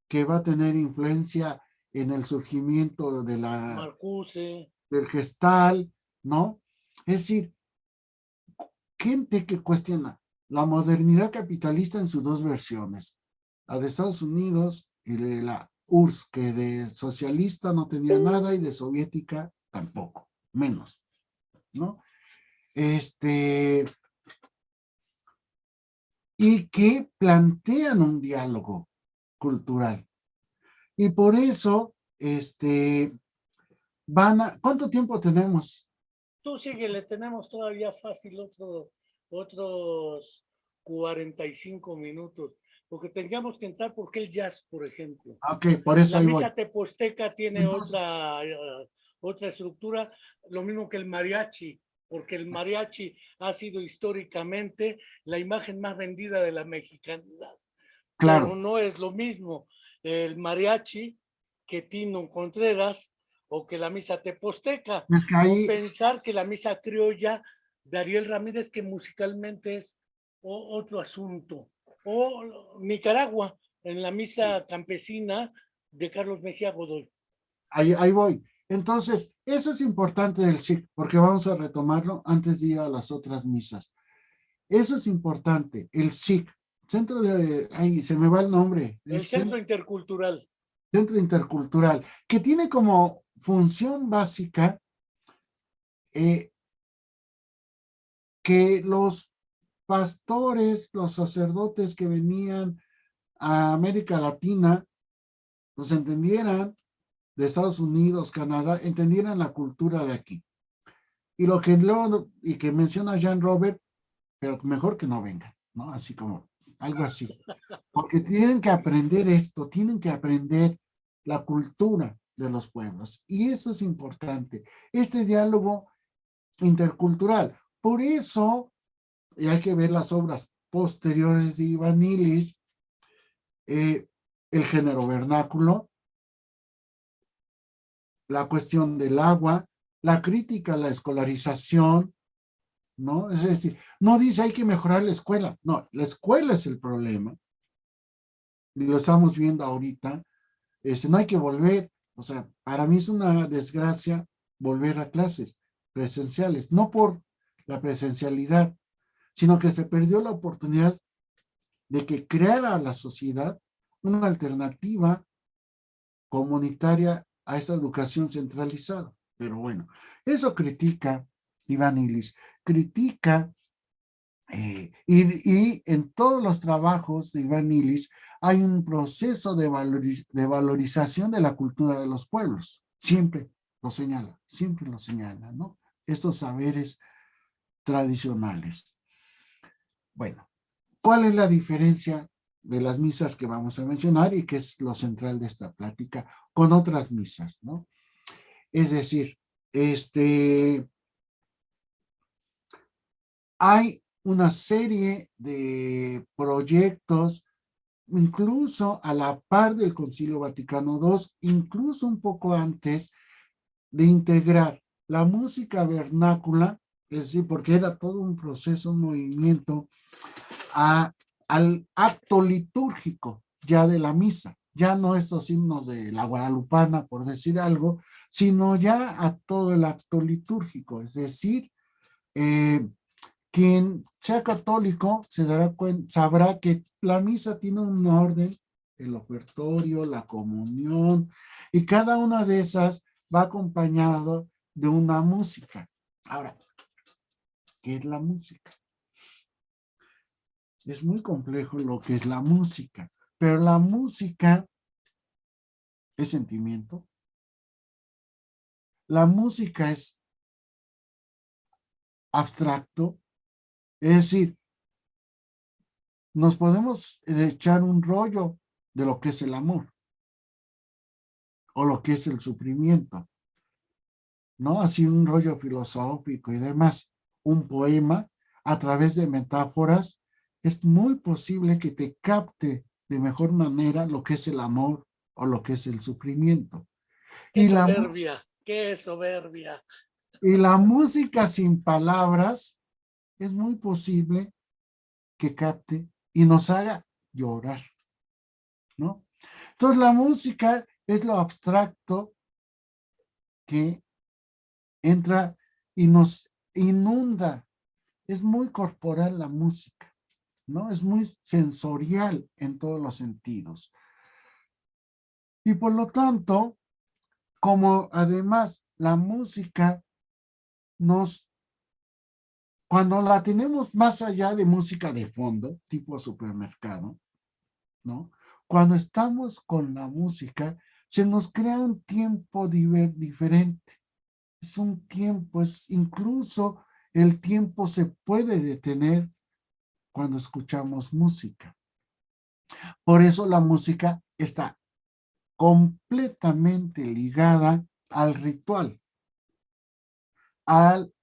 que va a tener influencia en el surgimiento de Marcuse, del Gestalt, ¿no? Es decir, gente que cuestiona la modernidad capitalista en sus dos versiones, la de Estados Unidos y de la URSS, que de socialista no tenía nada y de soviética tampoco, menos, ¿no? Y que plantean un diálogo cultural. Y por eso, ¿cuánto tiempo tenemos? Tú síguele, tenemos todavía fácil otros 45 minutos, porque tendríamos que entrar porque el jazz, por ejemplo. Ok, por eso la ahí misa voy. teposteca tiene Entonces, otra estructura, lo mismo que el mariachi, porque el mariachi ha sido históricamente la imagen más vendida de la mexicanidad. claro. Pero no es lo mismo el mariachi que Tino Contreras o que la misa teposteca. Es que ahí... O pensar que la misa criolla de Ariel Ramírez, que musicalmente es otro asunto. O Nicaragua, en la misa campesina de Carlos Mejía Godoy. Ahí voy. Entonces, eso es importante del SIC, porque vamos a retomarlo antes de ir a las otras misas. Eso es importante, el SIC, Centro de... Ay, se me va el nombre. El Centro Intercultural. Centro Intercultural, que tiene como función básica que los pastores, los sacerdotes que venían a América Latina, los entendieran, de Estados Unidos, Canadá, entendieran la cultura de aquí. Y lo que luego, y que menciona Jean Robert, pero mejor que no vengan, ¿no? Así como, algo así. Porque tienen que aprender esto, tienen que aprender la cultura de los pueblos. Y eso es importante, este diálogo intercultural. Por eso, y hay que ver las obras posteriores de Iván Illich, el género vernáculo, la cuestión del agua, la crítica a la escolarización, ¿no? Es decir, no dice hay que mejorar la escuela, no, la escuela es el problema, y lo estamos viendo ahorita, no hay que volver, o sea, para mí es una desgracia volver a clases presenciales, no por la presencialidad, sino que se perdió la oportunidad de que creara a la sociedad una alternativa comunitaria a esta educación centralizada. Pero bueno, eso critica Iván Illich, critica, y en todos los trabajos de Iván Illich hay un proceso de valorización de la cultura de los pueblos. Siempre lo señala, ¿no? estos saberes tradicionales. Bueno, ¿cuál es la diferencia de las misas que vamos a mencionar y que es lo central de esta plática con otras misas, ¿no? Es decir, hay una serie de proyectos, incluso a la par del Concilio Vaticano II, incluso un poco antes, de integrar la música vernácula, es decir, porque era todo un proceso, un movimiento, al acto litúrgico ya de la misa, ya no estos himnos de la guadalupana, por decir algo, sino ya a todo el acto litúrgico, es decir, quien sea católico se dará cuenta, sabrá que la misa tiene un orden, el ofertorio, la comunión, y cada una de esas va acompañado de una música. Ahora, ¿qué es la música? Es muy complejo lo que es la música, pero la música es sentimiento. La música es abstracto, es decir, nos podemos echar un rollo de lo que es el amor o lo que es el sufrimiento, ¿no? Así un rollo filosófico y demás. Un poema a través de metáforas es muy posible que te capte de mejor manera lo que es el amor o lo que es el sufrimiento. ¡Qué Y la, soberbia! ¡Qué soberbia! y la música sin palabras es muy posible que capte y nos haga llorar, ¿no? Entonces la música es lo abstracto que entra y nos inunda. Es muy corporal la música, ¿no? Es muy sensorial en todos los sentidos. Y por lo tanto, como además la música cuando la tenemos más allá de música de fondo, tipo supermercado, ¿no? Cuando estamos con la música, se nos crea un tiempo diferente. Es un tiempo, incluso el tiempo se puede detener cuando escuchamos música. Por eso la música está completamente ligada al ritual, al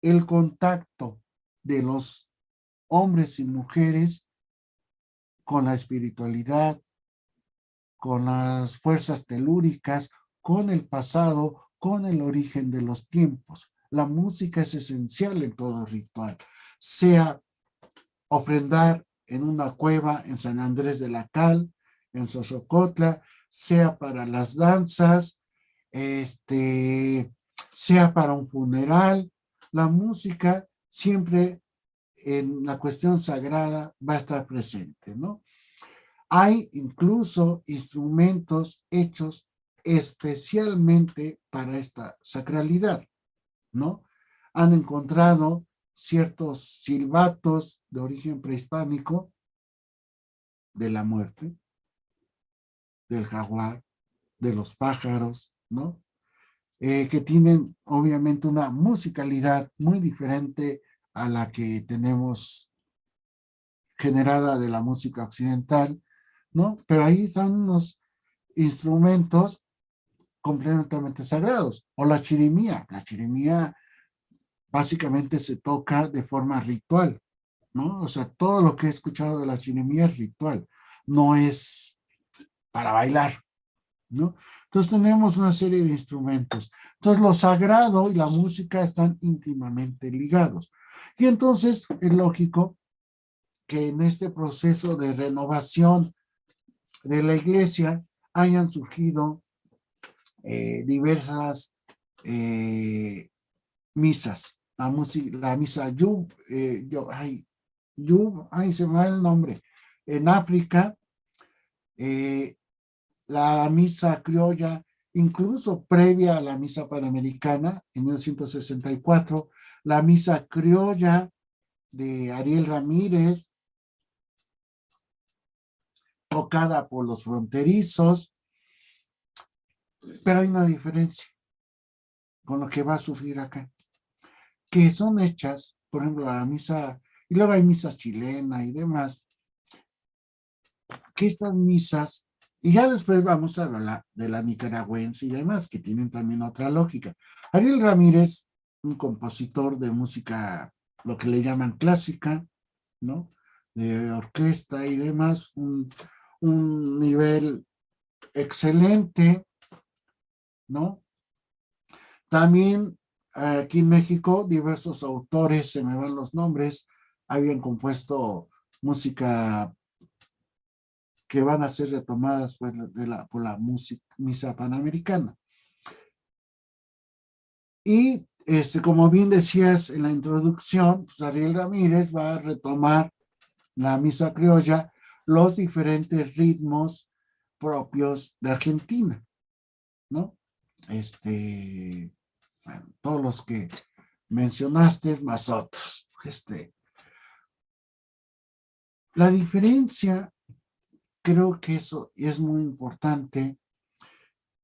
el contacto de los hombres y mujeres con la espiritualidad, con las fuerzas telúricas, con el pasado, con el origen de los tiempos. La música es esencial en todo ritual, sea ofrendar en una cueva en San Andrés de la Cal, en Sosocotla, sea para las danzas, sea para un funeral. La música siempre en la cuestión sagrada va a estar presente, ¿no? Hay incluso instrumentos hechos especialmente para esta sacralidad, ¿no? Han encontrado ciertos silbatos de origen prehispánico de la muerte, del jaguar, de los pájaros, ¿no? Que tienen obviamente una musicalidad muy diferente a la que tenemos generada de la música occidental, ¿no? Pero ahí están unos instrumentos completamente sagrados. O la chirimía. La chirimía básicamente se toca de forma ritual, ¿no? O sea, todo lo que he escuchado de la chirimía es ritual, no es para bailar, ¿no? Entonces tenemos una serie de instrumentos. Entonces lo sagrado y la música están íntimamente ligados. Y entonces es lógico que en este proceso de renovación de la iglesia hayan surgido diversas misas. La misa Yub, se me va el nombre. En África, la misa criolla, incluso previa a la misa panamericana, en 1964, la misa criolla de Ariel Ramírez, tocada por los fronterizos, pero hay una diferencia con lo que va a sufrir acá, que son hechas, por ejemplo, la misa, y luego hay misas chilenas y demás, que estas misas, y ya después vamos a hablar de la nicaragüense y demás, que tienen también otra lógica. Ariel Ramírez, un compositor de música, lo que le llaman clásica, ¿no? De orquesta y demás, un nivel excelente, ¿no? También aquí en México, diversos autores, se me van los nombres, habían compuesto música que van a ser retomadas pues, por la música, misa panamericana. Y como bien decías en la introducción, pues Ariel Ramírez va a retomar la misa criolla, los diferentes ritmos propios de Argentina, ¿no? Bueno, todos los que mencionaste, más otros. La diferencia, creo que eso es muy importante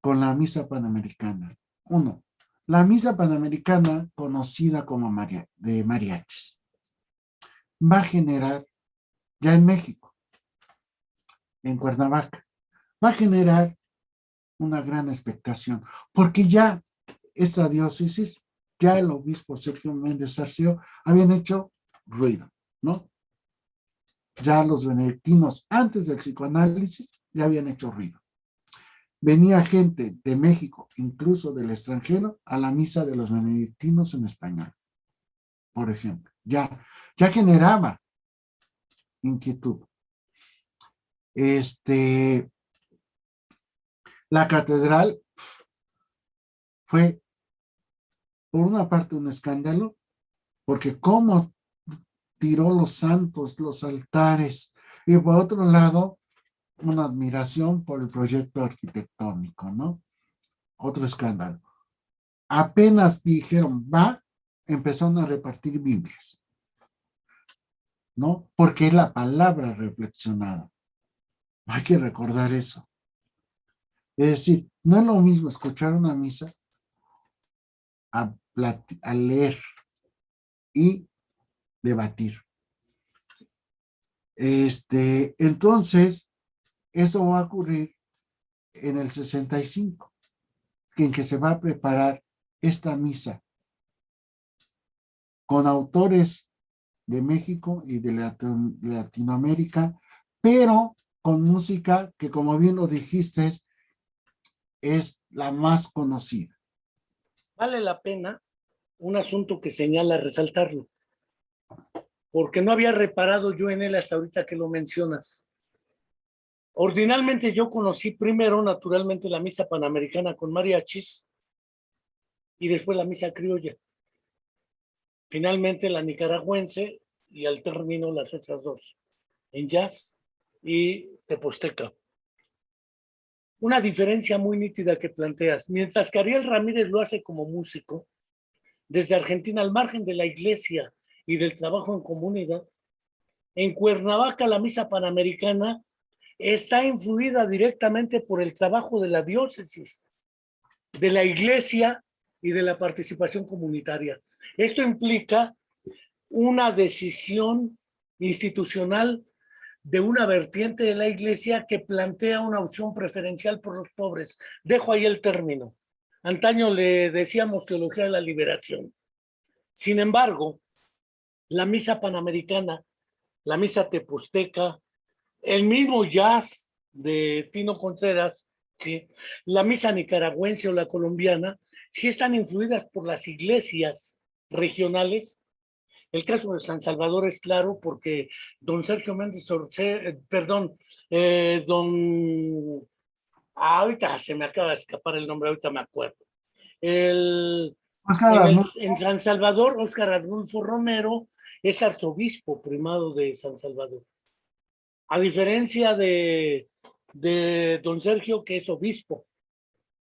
con la misa panamericana. Uno, la misa panamericana, conocida como de mariachis, va a generar, ya en México, en Cuernavaca, va a generar una gran expectación, porque ya esta diócesis, ya el obispo Sergio Méndez Arceo habían hecho ruido, ¿no? Ya los benedictinos, antes del psicoanálisis, ya habían hecho ruido. Venía gente de México, incluso del extranjero, a la misa de los benedictinos en español, por ejemplo. Ya generaba inquietud. La catedral fue, por una parte, un escándalo, porque cómo tiró los santos, los altares, y por otro lado, una admiración por el proyecto arquitectónico, ¿no? Otro escándalo. Apenas dijeron, va, empezaron a repartir Biblias, ¿no? Porque es la palabra reflexionada. Hay que recordar eso. Es decir, no es lo mismo escuchar una misa a leer y debatir. Entonces, eso va a ocurrir en el 65, en que se va a preparar esta misa con autores de México y de Latinoamérica, pero con música que, como bien lo dijiste, es la más conocida. Vale la pena un asunto que señala resaltarlo, porque no había reparado yo en él hasta ahorita que lo mencionas. Ordinalmente yo conocí primero, naturalmente, la misa panamericana con mariachis y después la misa criolla. Finalmente la nicaragüense y al término las otras dos, en jazz y teposteca. Una diferencia muy nítida que planteas. Mientras que Ariel Ramírez lo hace como músico, desde Argentina, al margen de la iglesia y del trabajo en comunidad, en Cuernavaca la misa panamericana está influida directamente por el trabajo de la diócesis, de la iglesia y de la participación comunitaria. Esto implica una decisión institucional de una vertiente de la iglesia que plantea una opción preferencial por los pobres. Dejo ahí el término. Antaño le decíamos teología de la liberación. Sin embargo, la misa panamericana, la misa teposteca, el mismo jazz de Tino Contreras, ¿sí? La misa nicaragüense o la colombiana, sí están influidas por las iglesias regionales. El caso de San Salvador es claro porque don Sergio Méndez Orce, ahorita se me acaba de escapar el nombre, ahorita me acuerdo. En San Salvador, Óscar Arnulfo Romero es arzobispo primado de San Salvador. A diferencia de don Sergio, que es obispo.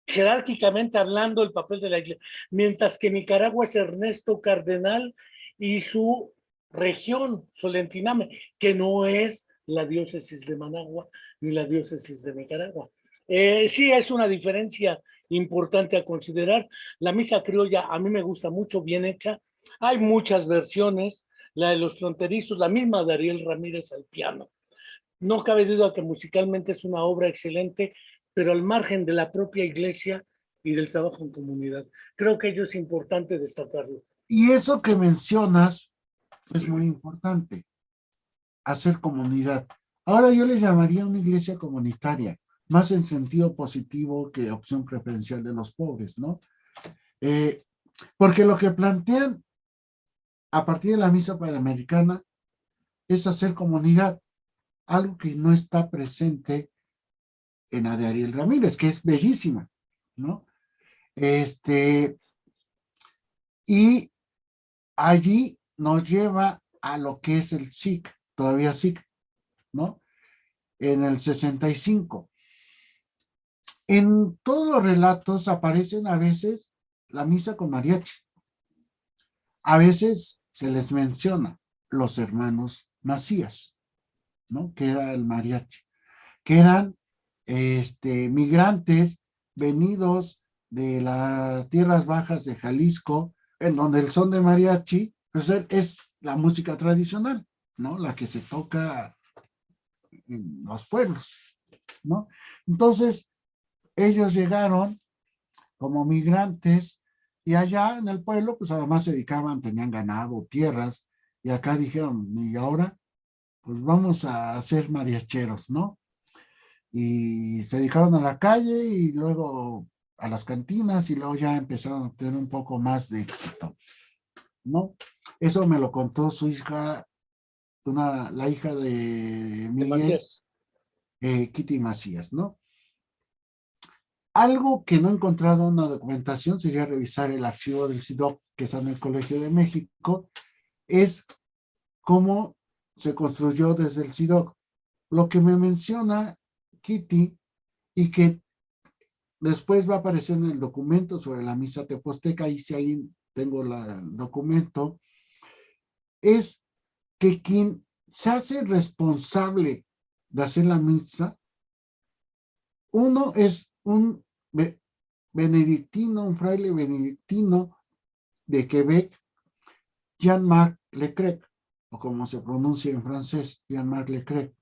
Jerárquicamente hablando, el papel de la iglesia. Mientras que Nicaragua es Ernesto Cardenal y su región, Solentiname, que no es la diócesis de Managua ni la diócesis de Nicaragua. Sí, es una diferencia importante a considerar. La misa criolla a mí me gusta mucho, bien hecha. Hay muchas versiones, la de los fronterizos, la misma de Ariel Ramírez al piano. No cabe duda que musicalmente es una obra excelente, pero al margen de la propia iglesia y del trabajo en comunidad. Creo que ello es importante destacarlo. Y eso que mencionas es muy importante, hacer comunidad. Ahora yo le llamaría una iglesia comunitaria, más en sentido positivo que opción preferencial de los pobres, ¿no? Eh, porque lo que plantean a partir de la misa panamericana es hacer comunidad, algo que no está presente en la de Ariel Ramírez, que es bellísima, ¿no? Y allí nos lleva a lo que es el SIC, todavía SIC, ¿no? En el 65. En todos los relatos aparecen a veces la misa con mariachi. A veces se les menciona los hermanos Macías, ¿no? Que era el mariachi, que eran migrantes venidos de las tierras bajas de Jalisco, en donde el son de mariachi pues es la música tradicional, ¿no? La que se toca en los pueblos, ¿no? Entonces, ellos llegaron como migrantes y allá en el pueblo, pues además se dedicaban, tenían ganado, tierras, y acá dijeron, y ahora, pues vamos a ser mariacheros, ¿no? Y se dedicaron a la calle y luego a las cantinas y luego ya empezaron a tener un poco más de éxito, ¿no? Eso me lo contó su hija, la hija de Miguel, Kitty Macías, ¿no? Algo que no he encontrado en la documentación sería revisar el archivo del CIDOC que está en el Colegio de México, es cómo se construyó desde el CIDOC. Lo que me menciona Kitty y que después va a aparecer en el documento sobre la misa teposteca, y si ahí tengo el documento, es que quien se hace responsable de hacer la misa, uno es un benedictino, un fraile benedictino de Quebec, Jean-Marc Leclerc, o como se pronuncia en francés, Jean-Marc Leclerc,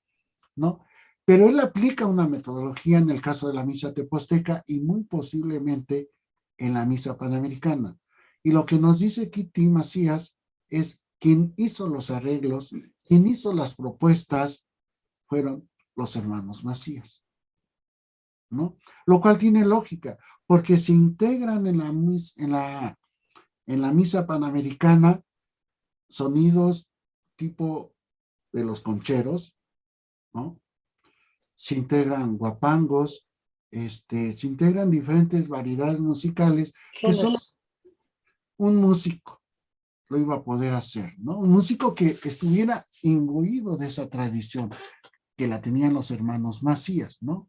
¿no? Pero él aplica una metodología en el caso de la misa teposteca y muy posiblemente en la misa panamericana. Y lo que nos dice Kitty Macías es quien hizo los arreglos, quien hizo las propuestas, fueron los hermanos Macías, ¿no? Lo cual tiene lógica, porque se integran en la misa panamericana sonidos tipo de los concheros, ¿no? Se integran guapangos, se integran diferentes variedades musicales que solo un músico lo iba a poder hacer, ¿no? Un músico que estuviera imbuido de esa tradición que la tenían los hermanos Macías, ¿no?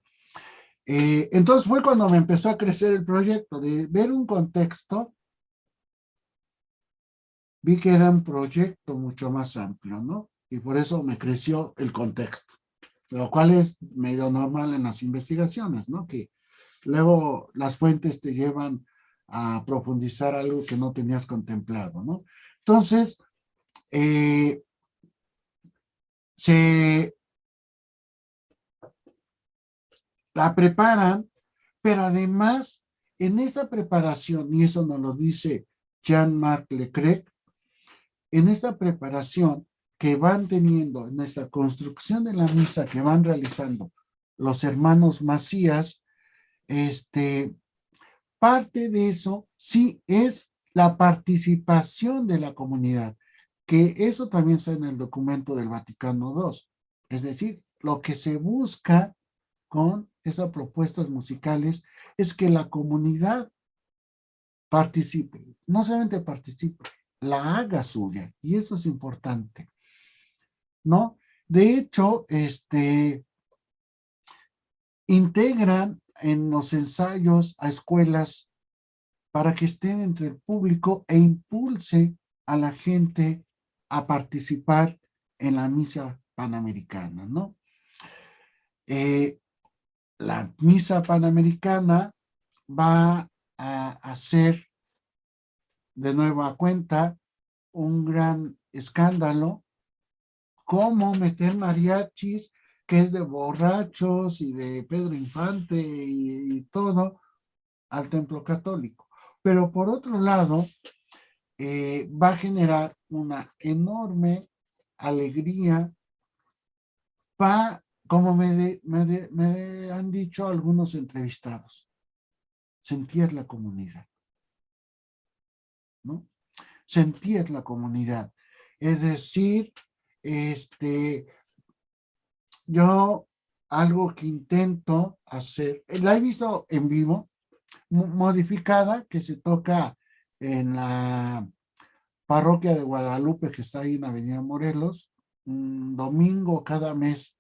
Entonces fue cuando me empezó a crecer el proyecto de ver un contexto, vi que era un proyecto mucho más amplio, ¿no? Y por eso me creció el contexto, lo cual es medio normal en las investigaciones, ¿no? Que luego las fuentes te llevan a profundizar algo que no tenías contemplado, ¿no? Entonces, se la preparan, pero además en esa preparación, y eso nos lo dice Jean-Marc Leclerc, en esa preparación que van teniendo, en esa construcción de la misa que van realizando los hermanos Macías, parte de eso sí es la participación de la comunidad, que eso también está en el documento del Vaticano II. Es decir, lo que se busca con esas propuestas musicales es que la comunidad participe, no solamente participe, la haga suya, y eso es importante, ¿no? De hecho, integran en los ensayos a escuelas para que estén entre el público e impulse a la gente a participar en la misa panamericana, ¿no? La misa panamericana va a hacer de nueva cuenta un gran escándalo, cómo meter mariachis, que es de borrachos y de Pedro Infante y todo, al templo católico. Pero por otro lado, va a generar una enorme alegría, como me han dicho algunos entrevistados, sentir la comunidad, ¿no? Sentir la comunidad. Es decir, yo algo que intento hacer, la he visto en vivo, modificada, que se toca en la parroquia de Guadalupe, que está ahí en Avenida Morelos. Un domingo cada mes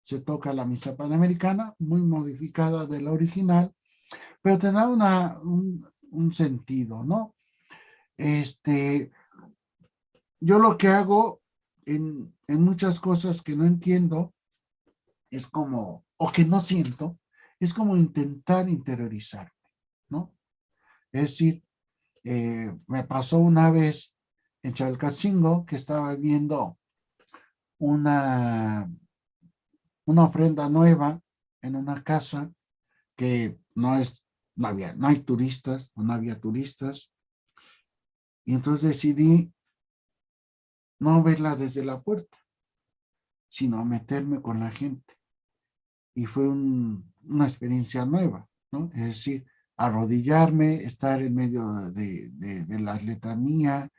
se toca la misa panamericana, muy modificada de la original, pero te da un sentido, ¿no? Yo lo que hago en muchas cosas que no entiendo es como, o que no siento, es como intentar interiorizarme, ¿no? Es decir, me pasó una vez en Chalcatzingo que estaba viendo una, una ofrenda nueva en una casa que no hay turistas, no había turistas, y entonces decidí no verla desde la puerta, sino meterme con la gente. Y fue una experiencia nueva, ¿no? Es decir, arrodillarme, estar en medio de la letanía,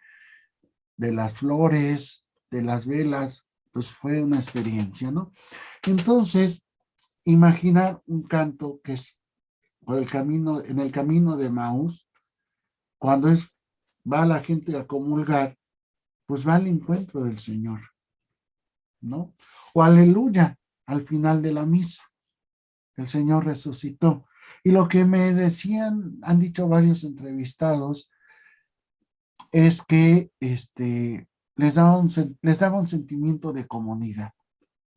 de las flores, de las velas, pues fue una experiencia, ¿no? Entonces, imaginar un canto que es por el camino, en el camino de Maús, cuando va la gente a comulgar, pues va al encuentro del Señor, ¿no? O aleluya al final de la misa, el Señor resucitó. Y lo que me decían, han dicho varios entrevistados, es que les daba un sentimiento de comunidad.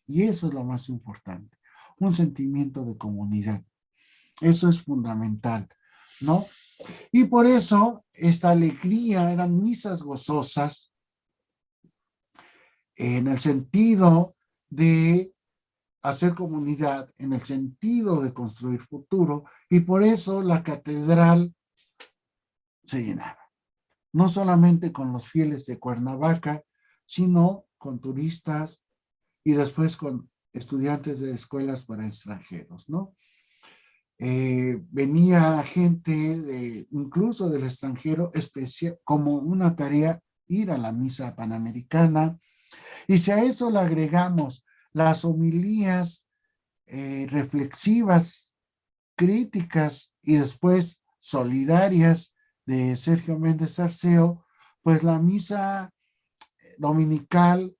Y eso es lo más importante, un sentimiento de comunidad. Eso es fundamental, ¿no? Y por eso esta alegría, eran misas gozosas, en el sentido de hacer comunidad, en el sentido de construir futuro, y por eso la catedral se llenaba. No solamente con los fieles de Cuernavaca, sino con turistas y después con estudiantes de escuelas para extranjeros, ¿no? Venía gente incluso del extranjero, como una tarea ir a la misa panamericana, y si a eso le agregamos las homilías reflexivas, críticas y después solidarias de Sergio Méndez Arceo, pues la misa dominical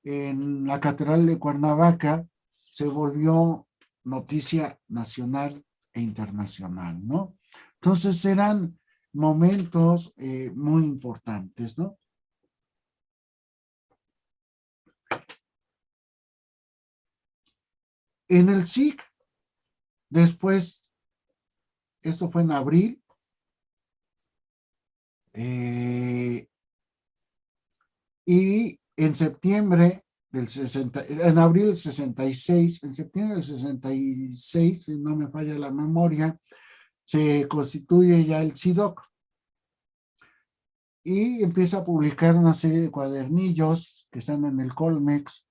en la Catedral de Cuernavaca se volvió noticia nacional e internacional, ¿no? Entonces eran momentos muy importantes, ¿no? En el SIC, después, esto fue en abril, y en septiembre en abril del 66, en septiembre del 66, si no me falla la memoria, se constituye ya el SIDOC y empieza a publicar una serie de cuadernillos que están en el Colmex,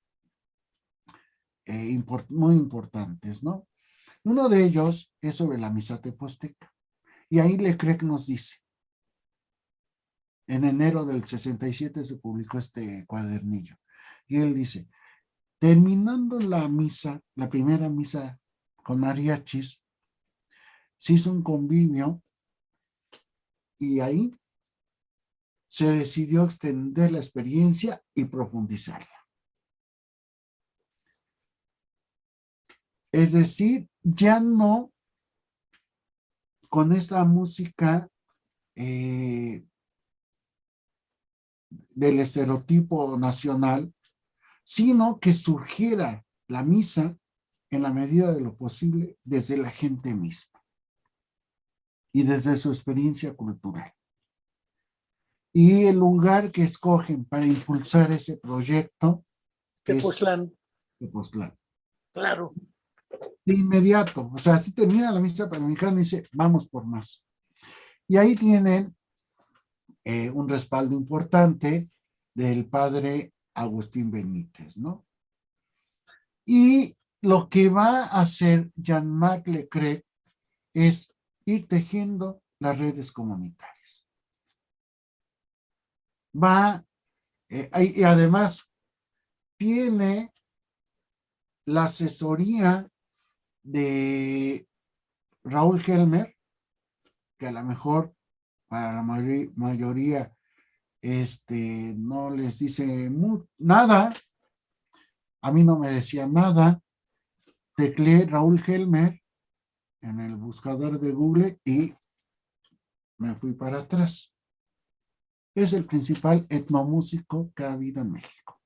muy importantes, ¿no? Uno de ellos es sobre la misa teposteca, y ahí Leclerc nos dice, en enero del 67 se publicó este cuadernillo, y él dice, terminando la misa, la primera misa con mariachis, se hizo un convivio y ahí se decidió extender la experiencia y profundizarla. Es decir, ya no con esta música del estereotipo nacional, sino que surgiera la misa en la medida de lo posible desde la gente misma. y desde su experiencia cultural. Y el lugar que escogen para impulsar ese proyecto es Tepoztlán, Tepoztlán. claro. De inmediato, o sea, si termina la misa panamericana y dice, vamos por más. Y ahí tienen un respaldo importante del padre Agustín Benítez, ¿no? Y lo que va a hacer Jean-Marc Leclerc es ir tejiendo las redes comunitarias. Y además tiene la asesoría de Raúl Helmer, que a lo mejor para la mayoría no les dice nada. A mí no me decía nada. Tecleé Raúl Helmer en el buscador de Google y me fui para atrás. Es el principal etnomúsico que ha habido en México.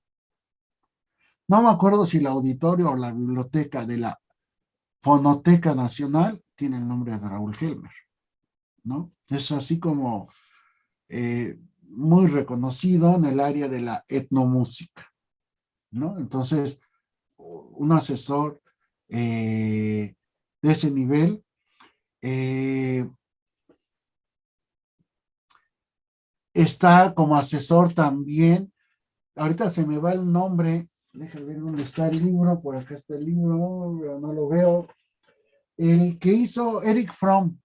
No me acuerdo si el auditorio o la biblioteca de la Fonoteca Nacional tiene el nombre de Raúl Helmer, ¿no? Es así como muy reconocido en el área de la etnomúsica, ¿no? Entonces, un asesor de ese nivel está como asesor también. Ahorita se me va el nombre, déjame ver dónde está el libro, por acá está el libro, no lo veo. El que hizo Eric Fromm,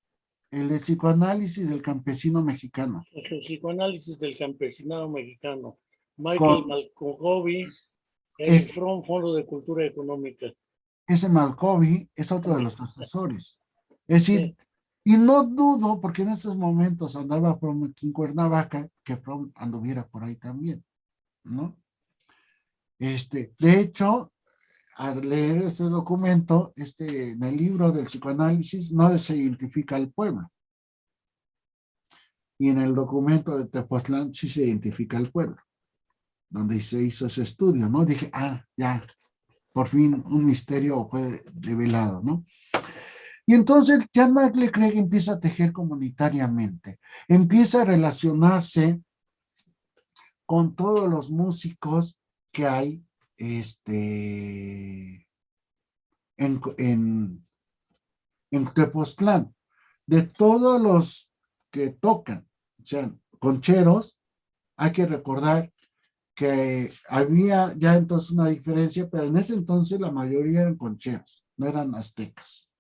el de psicoanálisis del campesino mexicano. El psicoanálisis del campesinado mexicano. Michael Con Malkovich, Eric es, Fromm, Fondo de Cultura Económica. ese Malkovich es otro de los asesores. Es decir, Sí. y no dudo, porque en estos momentos andaba Fromm aquí en Cuernavaca, que Fromm anduviera por ahí también, ¿no? De hecho, al leer ese documento, en el libro del psicoanálisis, no se identifica al pueblo. Y en el documento de Tepoztlán sí se identifica al pueblo, donde se hizo ese estudio, ¿no? Dije, ya, por fin un misterio fue develado, ¿no? Y entonces Jean-Marc Leclerc empieza a tejer comunitariamente, empieza a relacionarse con todos los músicos que hay en Tepoztlán, de todos los que tocan, o sea, concheros. Hay que recordar que había ya entonces una diferencia, pero en ese entonces la mayoría eran concheros, no eran aztecas,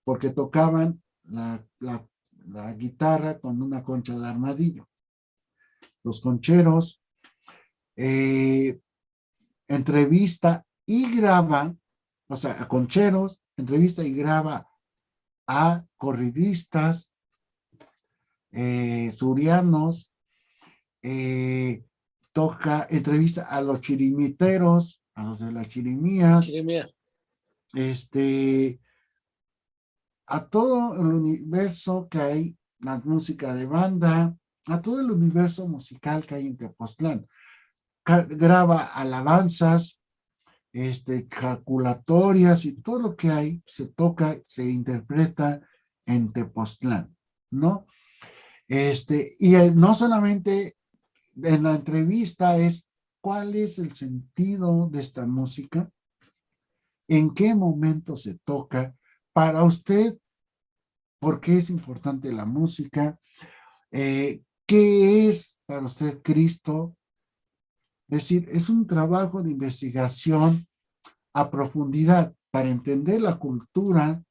porque tocaban la guitarra con una concha de armadillo. Los concheros entrevista y graba, o sea, a concheros, entrevista y graba a corridistas, surianos, entrevista a los chirimiteros, a los de las chirimías, Chirimía. A todo el universo que hay, la música de banda, a todo el universo musical que hay en Tepoztlán. Graba alabanzas, jaculatorias y todo lo que hay se toca, se interpreta en Tepoztlán, ¿no? Y no solamente en la entrevista es cuál es el sentido de esta música, en qué momento se toca, para usted, por qué es importante la música, qué es para usted Cristo. Es decir, es un trabajo de investigación a profundidad para entender la cultura,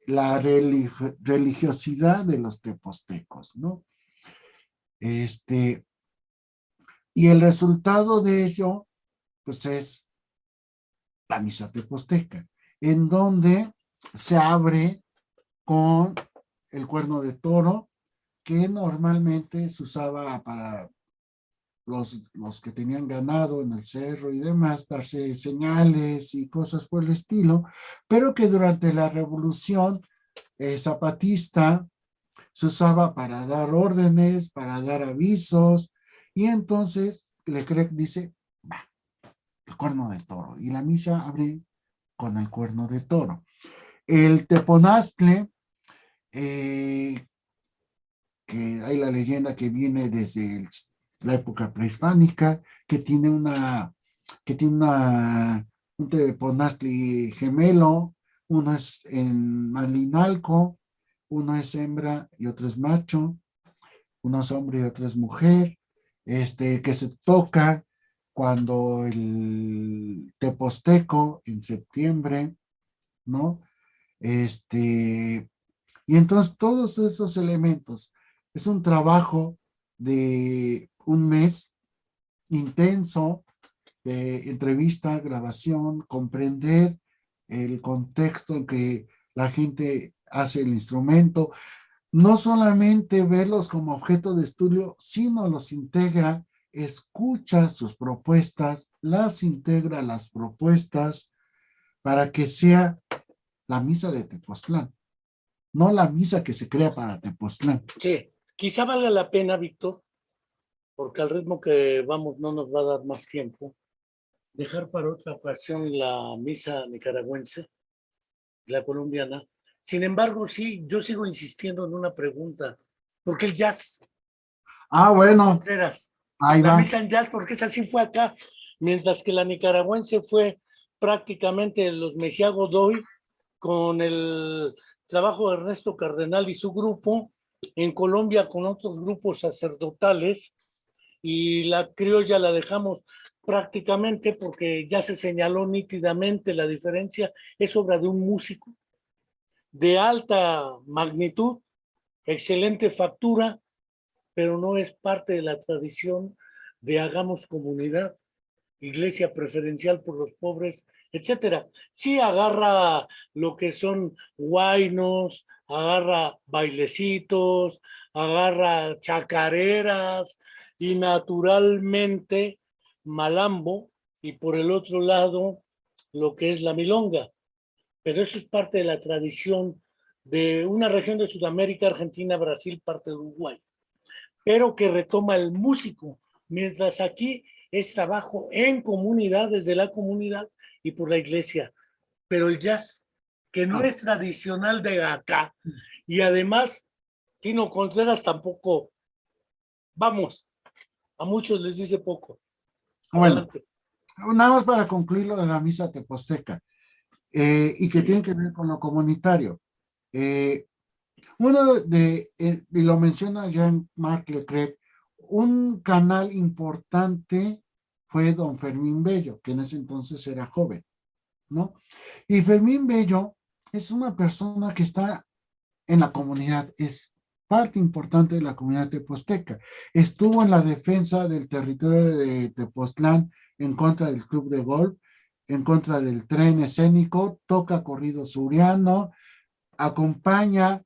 la religiosidad de los tepoztecos, ¿no? Y el resultado de ello, pues es la misa tepozteca, en donde se abre con el cuerno de toro, que normalmente se usaba para los que tenían ganado en el cerro y demás, darse señales y cosas por el estilo, pero que durante la revolución zapatista se usaba para dar órdenes, para dar avisos, y entonces Leclerc dice, va, el cuerno de toro, y la misa abre con el cuerno de toro. El teponaztle eh, que hay la leyenda que viene desde la época prehispánica, que tiene un Teponaztli gemelo, uno es en Malinalco, uno es hembra y otro es macho, uno es hombre y otro es mujer, que se toca cuando el Teposteco en septiembre, ¿no? Y entonces todos esos elementos, es un trabajo de un mes intenso de entrevista, grabación, comprender el contexto en que la gente hace el instrumento, no solamente verlos como objeto de estudio, sino los integra, escucha sus propuestas, las integra las propuestas para que sea la misa de Tepoztlán, no la misa que se crea para Tepoztlán. Sí, quizá valga la pena, Víctor, porque al ritmo que vamos no nos va a dar más tiempo, dejar para otra ocasión la misa nicaragüense, la colombiana. Sin embargo, sí, yo sigo insistiendo en una pregunta. ¿Por qué el jazz? Ah, bueno, ahí La va. misa en jazz, porque esa sí fue acá, mientras que la nicaragüense fue prácticamente los Mejía Godoy con el trabajo de Ernesto Cardenal y su grupo, en Colombia con otros grupos sacerdotales, y la criolla la dejamos prácticamente porque ya se señaló nítidamente la diferencia, es obra de un músico de alta magnitud, excelente factura, pero no es parte de la tradición de hagamos comunidad, iglesia preferencial por los pobres, etcétera. Sí agarra lo que son guainos, agarra bailecitos, agarra chacareras y naturalmente malambo, y por el otro lado lo que es la milonga. Pero eso es parte de la tradición de una región de Sudamérica, Argentina, Brasil, parte de Uruguay, pero que retoma el músico, mientras aquí es trabajo en comunidad, desde la comunidad y por la iglesia. Pero el jazz, que no es tradicional de acá, y además Tino Contreras tampoco, vamos, a muchos les dice poco. Bueno, Adelante. nada más para concluir lo de la misa teposteca, y que tiene que ver con lo comunitario. Y lo menciona Jean-Marc Leclerc, un canal importante fue don Fermín Bello, que en ese entonces era joven, ¿no? Y Fermín Bello es una persona que está en la comunidad, es parte importante de la comunidad teposteca. Estuvo en la defensa del territorio de Tepoztlán en contra del club de golf, en contra del tren escénico, toca corrido suriano, acompaña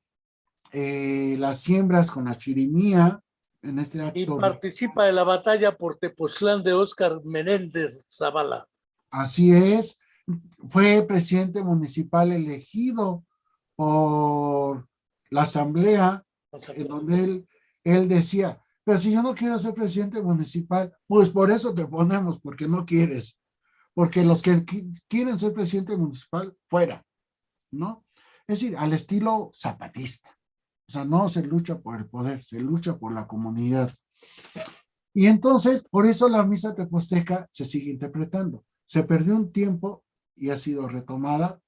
las siembras con la chirimía en este Y acto. participa de la batalla por Tepoztlán de Óscar Menéndez Zavala. Así es, fue presidente municipal elegido por la asamblea, en donde él decía, pero si yo no quiero ser presidente municipal, pues por eso te ponemos, porque no quieres, porque los que quieren ser presidente municipal, fuera, ¿no? Es decir, al estilo zapatista. O sea, no se lucha por el poder, se lucha por la comunidad. Y entonces, por eso la misa teposteca se sigue interpretando. Se perdió un tiempo y ha sido retomada,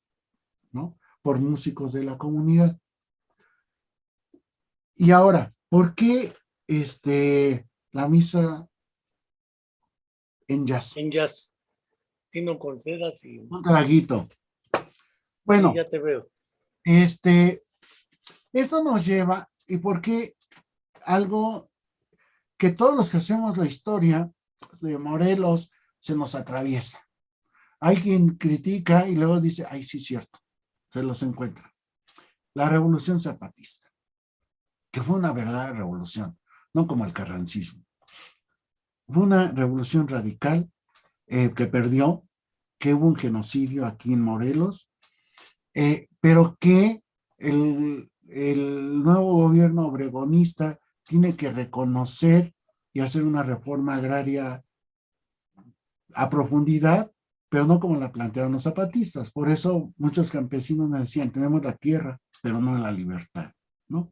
¿no? Por músicos de la comunidad. Y ahora, ¿por qué la misa en jazz? En jazz. Tino Contreras y... Un traguito. Sí, Bueno, ya te veo. esto nos lleva, ¿y por qué algo que todos los que hacemos la historia de Morelos se nos atraviesa? Hay quien critica y luego dice, ay, sí, cierto, se los encuentra. La revolución zapatista, que fue una verdadera revolución, no como el carrancismo. Fue una revolución radical que perdió, que hubo un genocidio aquí en Morelos, pero que el nuevo gobierno obregonista tiene que reconocer y hacer una reforma agraria a profundidad, pero no como la plantearon los zapatistas. Por eso muchos campesinos me decían, tenemos la tierra, pero no la libertad. ¿no?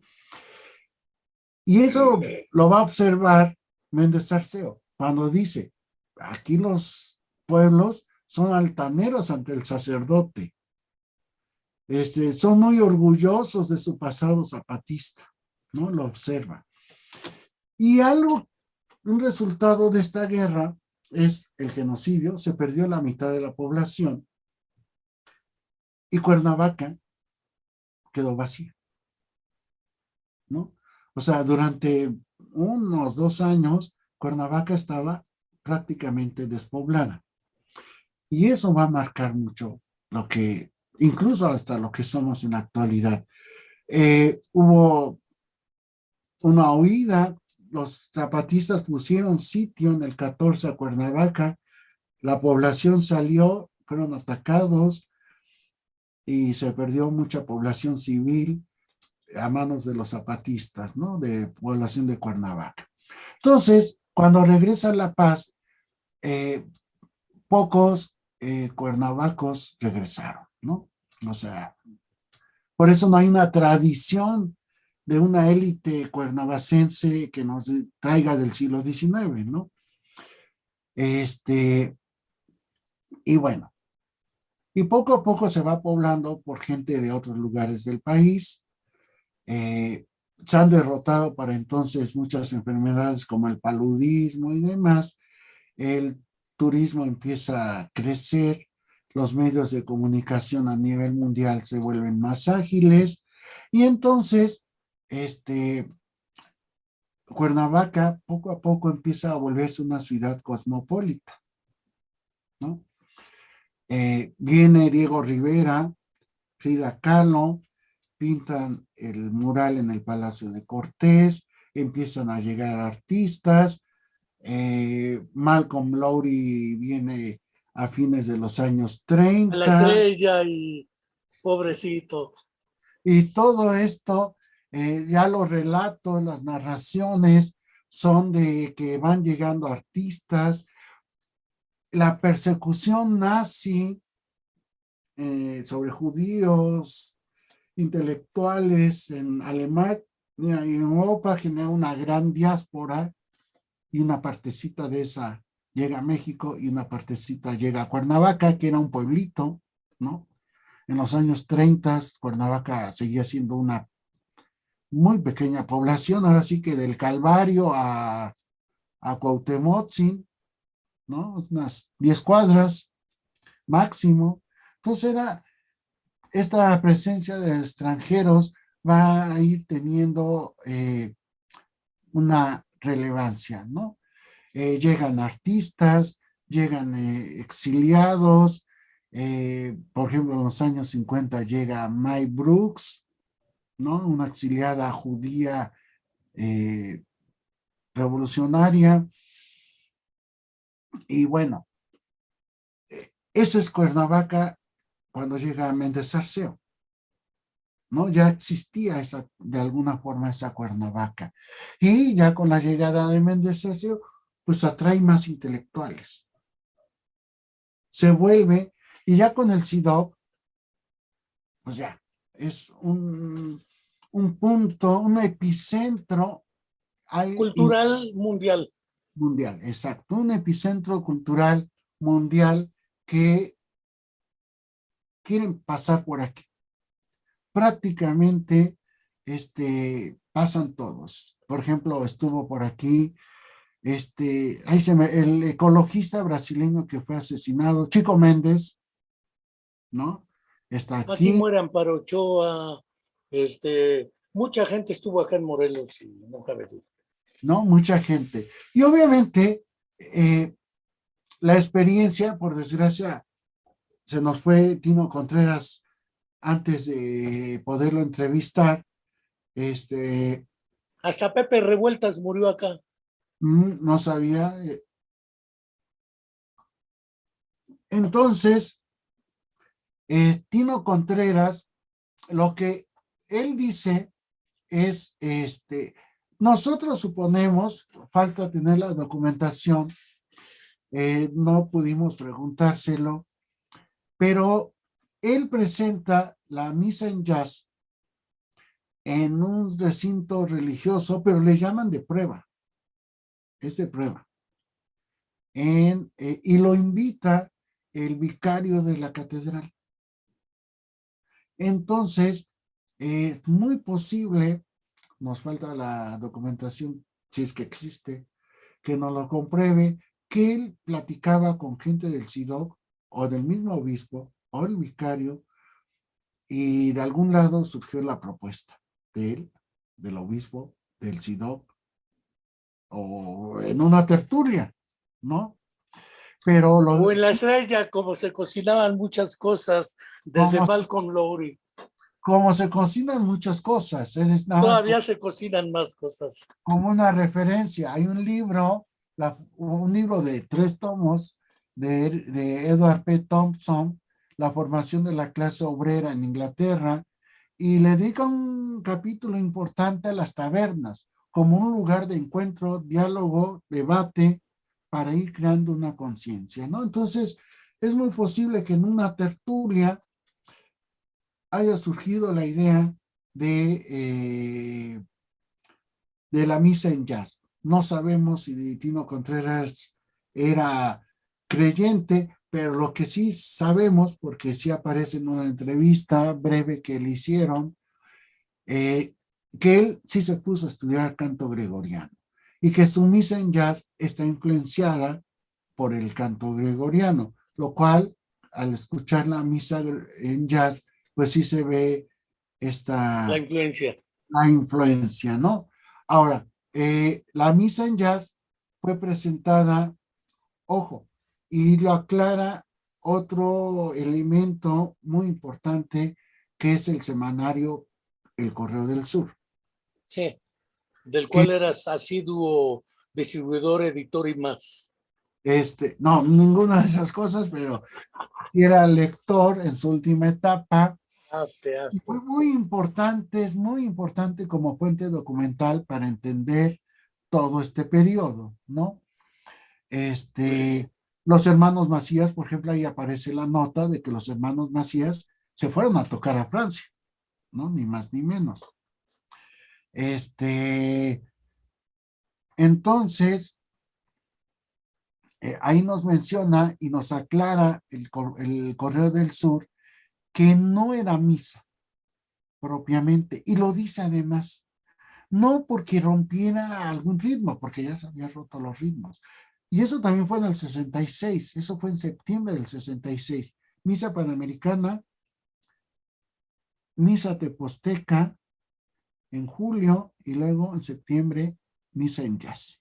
Y eso lo va a observar Méndez Arceo cuando dice, aquí los pueblos son altaneros ante el sacerdote, son muy orgullosos de su pasado zapatista, ¿no? Lo observa. Y algo, un resultado de esta guerra es el genocidio, se perdió la mitad de la población y Cuernavaca quedó vacía, ¿no? O sea, durante unos 2 años, Cuernavaca estaba prácticamente despoblada. Y eso va a marcar mucho lo que, incluso hasta lo que somos en la actualidad. Hubo una huida, los zapatistas pusieron sitio en el 14 a Cuernavaca, la población salió, fueron atacados y se perdió mucha población civil a manos de los zapatistas, ¿no? De población de Cuernavaca. Entonces, cuando regresa La Paz, pocos cuernavacos regresaron, ¿no? O sea, por eso no hay una tradición de una élite cuernavacense que nos traiga del siglo XIX, ¿no? Y bueno, y poco a poco se va poblando por gente de otros lugares del país. Se han derrotado para entonces muchas enfermedades como el paludismo y demás. El turismo empieza a crecer, los medios de comunicación a nivel mundial se vuelven más ágiles y entonces Cuernavaca poco a poco empieza a volverse una ciudad cosmopolita, ¿no? Viene Diego Rivera, Frida Kahlo, pintan el mural en el Palacio de Cortés, empiezan a llegar artistas, Malcolm Lowry viene a fines de los años A la 30 estrella y pobrecito. y todo esto, ya los relatos, las narraciones son de que van llegando artistas, la persecución nazi sobre judíos, intelectuales en Alemania y en Europa genera una gran diáspora y una partecita de esa llega a México y una partecita llega a Cuernavaca, que era un pueblito, ¿no? En los años 30, Cuernavaca seguía siendo una muy pequeña población, ahora sí que del Calvario a Cuauhtémoc, ¿no? Unas 10 cuadras máximo. Entonces era esta presencia de extranjeros va a ir teniendo una relevancia, ¿no? Llegan artistas, llegan exiliados, por ejemplo, en los años 50 llega May Brooks, ¿no? Una exiliada judía revolucionaria, y bueno, eso es Cuernavaca cuando llega Méndez Arceo, ¿no? Ya existía esa, de alguna forma esa Cuernavaca, y ya con la llegada de Méndez Arceo, pues atrae más intelectuales. Se vuelve, y ya con el CIDOB, pues ya, es un punto, un epicentro Cultural mundial. mundial, exacto, un epicentro cultural mundial que quieren pasar por aquí. Prácticamente pasan todos. Por ejemplo, estuvo por aquí el ecologista brasileño que fue asesinado, Chico Méndez, ¿no? Está Aquí aquí, muere Amparo Ochoa, mucha gente estuvo acá en Morelos y no cabe duda. ¿no? Mucha gente. Y obviamente, la experiencia, por desgracia, se nos fue Tino Contreras antes de poderlo entrevistar. Hasta Pepe Revueltas murió acá. No sabía. Entonces, Tino Contreras, lo que él dice es, nosotros suponemos, falta tener la documentación, no pudimos preguntárselo, pero él presenta la misa en jazz en un recinto religioso, pero le llaman de prueba, es de prueba. Y lo invita el vicario de la catedral. Entonces, es muy posible, nos falta la documentación, si es que existe, que nos lo compruebe, que él platicaba con gente del SIDOC o del mismo obispo o el vicario, y de algún lado surgió la propuesta de él, del obispo, del SIDOC, o en una tertulia, ¿no? Pero O en La Estrella, como se cocinaban muchas cosas desde como, Malcolm Lowry. como se cocinan muchas cosas, es nada más Todavía se cocinan más cosas. como una referencia. Hay un libro, un libro de 3 tomos de Edward P. Thompson, La formación de la clase obrera en Inglaterra, y le dedica un capítulo importante a las tabernas, como un lugar de encuentro, diálogo, debate, para ir creando una conciencia, ¿no? Entonces, es muy posible que en una tertulia haya surgido la idea de la misa en jazz. No sabemos si Tino Contreras era creyente, pero lo que sí sabemos, porque sí aparece en una entrevista breve que le hicieron, que él sí se puso a estudiar canto gregoriano y que su misa en jazz está influenciada por el canto gregoriano, lo cual al escuchar la misa en jazz, pues sí se ve La esta influencia. la influencia, ¿no? Ahora, la misa en jazz fue presentada, ojo, y lo aclara otro elemento muy importante que es el semanario El Correo del Sur. Sí, del Que cual eras asiduo distribuidor, editor y más. no, ninguna de esas cosas, pero era lector en su última etapa. Y fue Hazte. es muy importante como fuente documental para entender todo este periodo, ¿no? Los hermanos Macías, por ejemplo, ahí aparece la nota de que los hermanos Macías se fueron a tocar a Francia, ¿no? Ni más ni menos. Entonces, ahí nos menciona y nos aclara el Correo del Sur que no era misa propiamente, y lo dice además, no porque rompiera algún ritmo, porque ya se había roto los ritmos. Y eso también fue en el 66, eso fue en septiembre del 66. Misa Panamericana, Misa Teposteca en julio y luego en septiembre Misa en Jazz.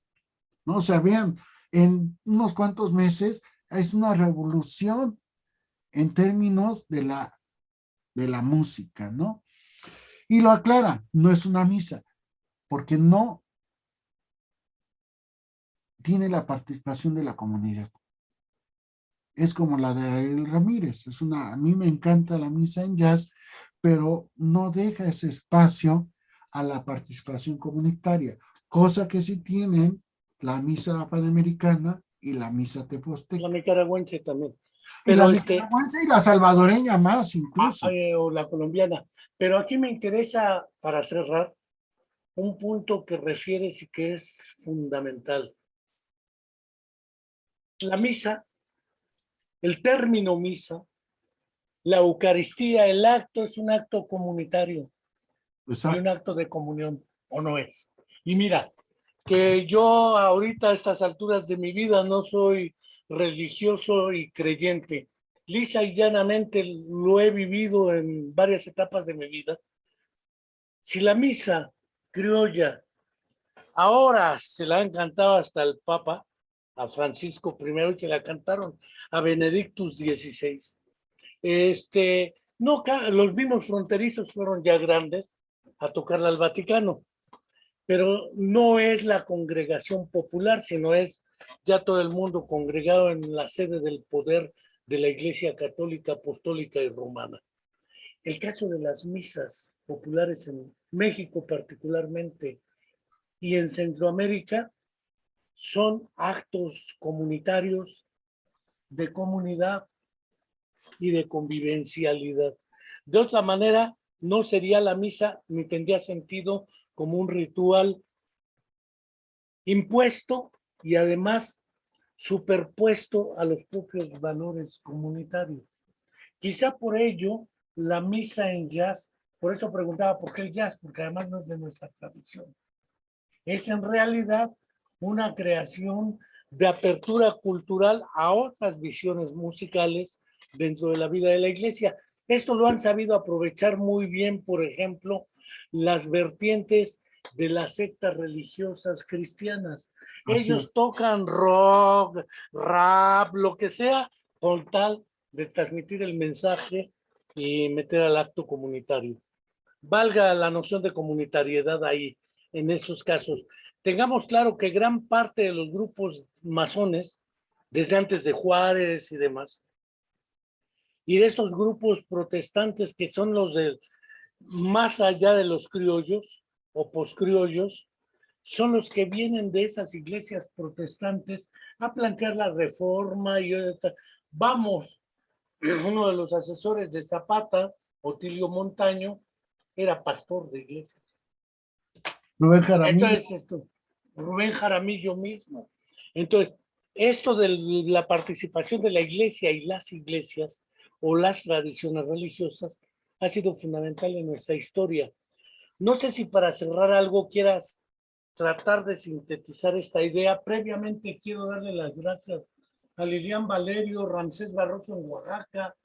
¿No? O sea, vean, en unos cuantos meses es una revolución en términos de la música, ¿no? Y lo aclara, no es una misa, porque no tiene la participación de la comunidad. Es como la de Ariel Ramírez, a mí me encanta la misa en jazz, pero no deja ese espacio a la participación comunitaria, cosa que sí tienen la misa panamericana y la misa La teposteca. nicaragüense también. Y la Pero nicaragüense y la salvadoreña más incluso. o la colombiana. Pero aquí me interesa, para cerrar, un punto que refieres y que es fundamental. La misa, el término misa, la Eucaristía, el acto es un acto comunitario y un Exacto. acto de comunión, ¿o no es? Y mira, que yo ahorita a estas alturas de mi vida no soy religioso y creyente. Lisa y llanamente lo he vivido en varias etapas de mi vida. Si la misa criolla ahora se la han cantado hasta el Papa, a Francisco I, y se la cantaron a Benedictus XVI. No, los mismos fronterizos fueron ya grandes a tocarla al Vaticano, pero no es la congregación popular, sino es ya todo el mundo congregado en la sede del poder de la Iglesia Católica, Apostólica y Romana. El caso de las misas populares en México particularmente y en Centroamérica son actos comunitarios de comunidad y de convivencialidad. De otra manera, no sería la misa ni tendría sentido como un ritual impuesto y además superpuesto a los propios valores comunitarios. Quizá por ello la misa en jazz, por eso preguntaba por qué el jazz, porque además no es de nuestra tradición. Es en realidad una creación de apertura cultural a otras visiones musicales dentro de la vida de la iglesia. Esto lo han sabido aprovechar muy bien, por ejemplo, las vertientes de las sectas religiosas cristianas. Así Ellos es. tocan rock, rap, lo que sea, con tal de transmitir el mensaje y meter al acto comunitario. Valga la noción de comunitariedad ahí, en esos casos. Tengamos claro que gran parte de los grupos masones, desde antes de Juárez y demás, y de estos grupos protestantes que son los de más allá de los criollos o poscriollos, son los que vienen de esas iglesias protestantes a plantear la reforma y vamos, uno de los asesores de Zapata, Otilio Montaño, era pastor de iglesias. Rubén Jaramillo. Entonces, Rubén Jaramillo mismo. Entonces, esto de la participación de la iglesia y las iglesias o las tradiciones religiosas ha sido fundamental en nuestra historia. No sé si para cerrar algo quieras tratar de sintetizar esta idea. Previamente quiero darle las gracias a Lilian Valerio, Ramsés Barroso en Oaxaca,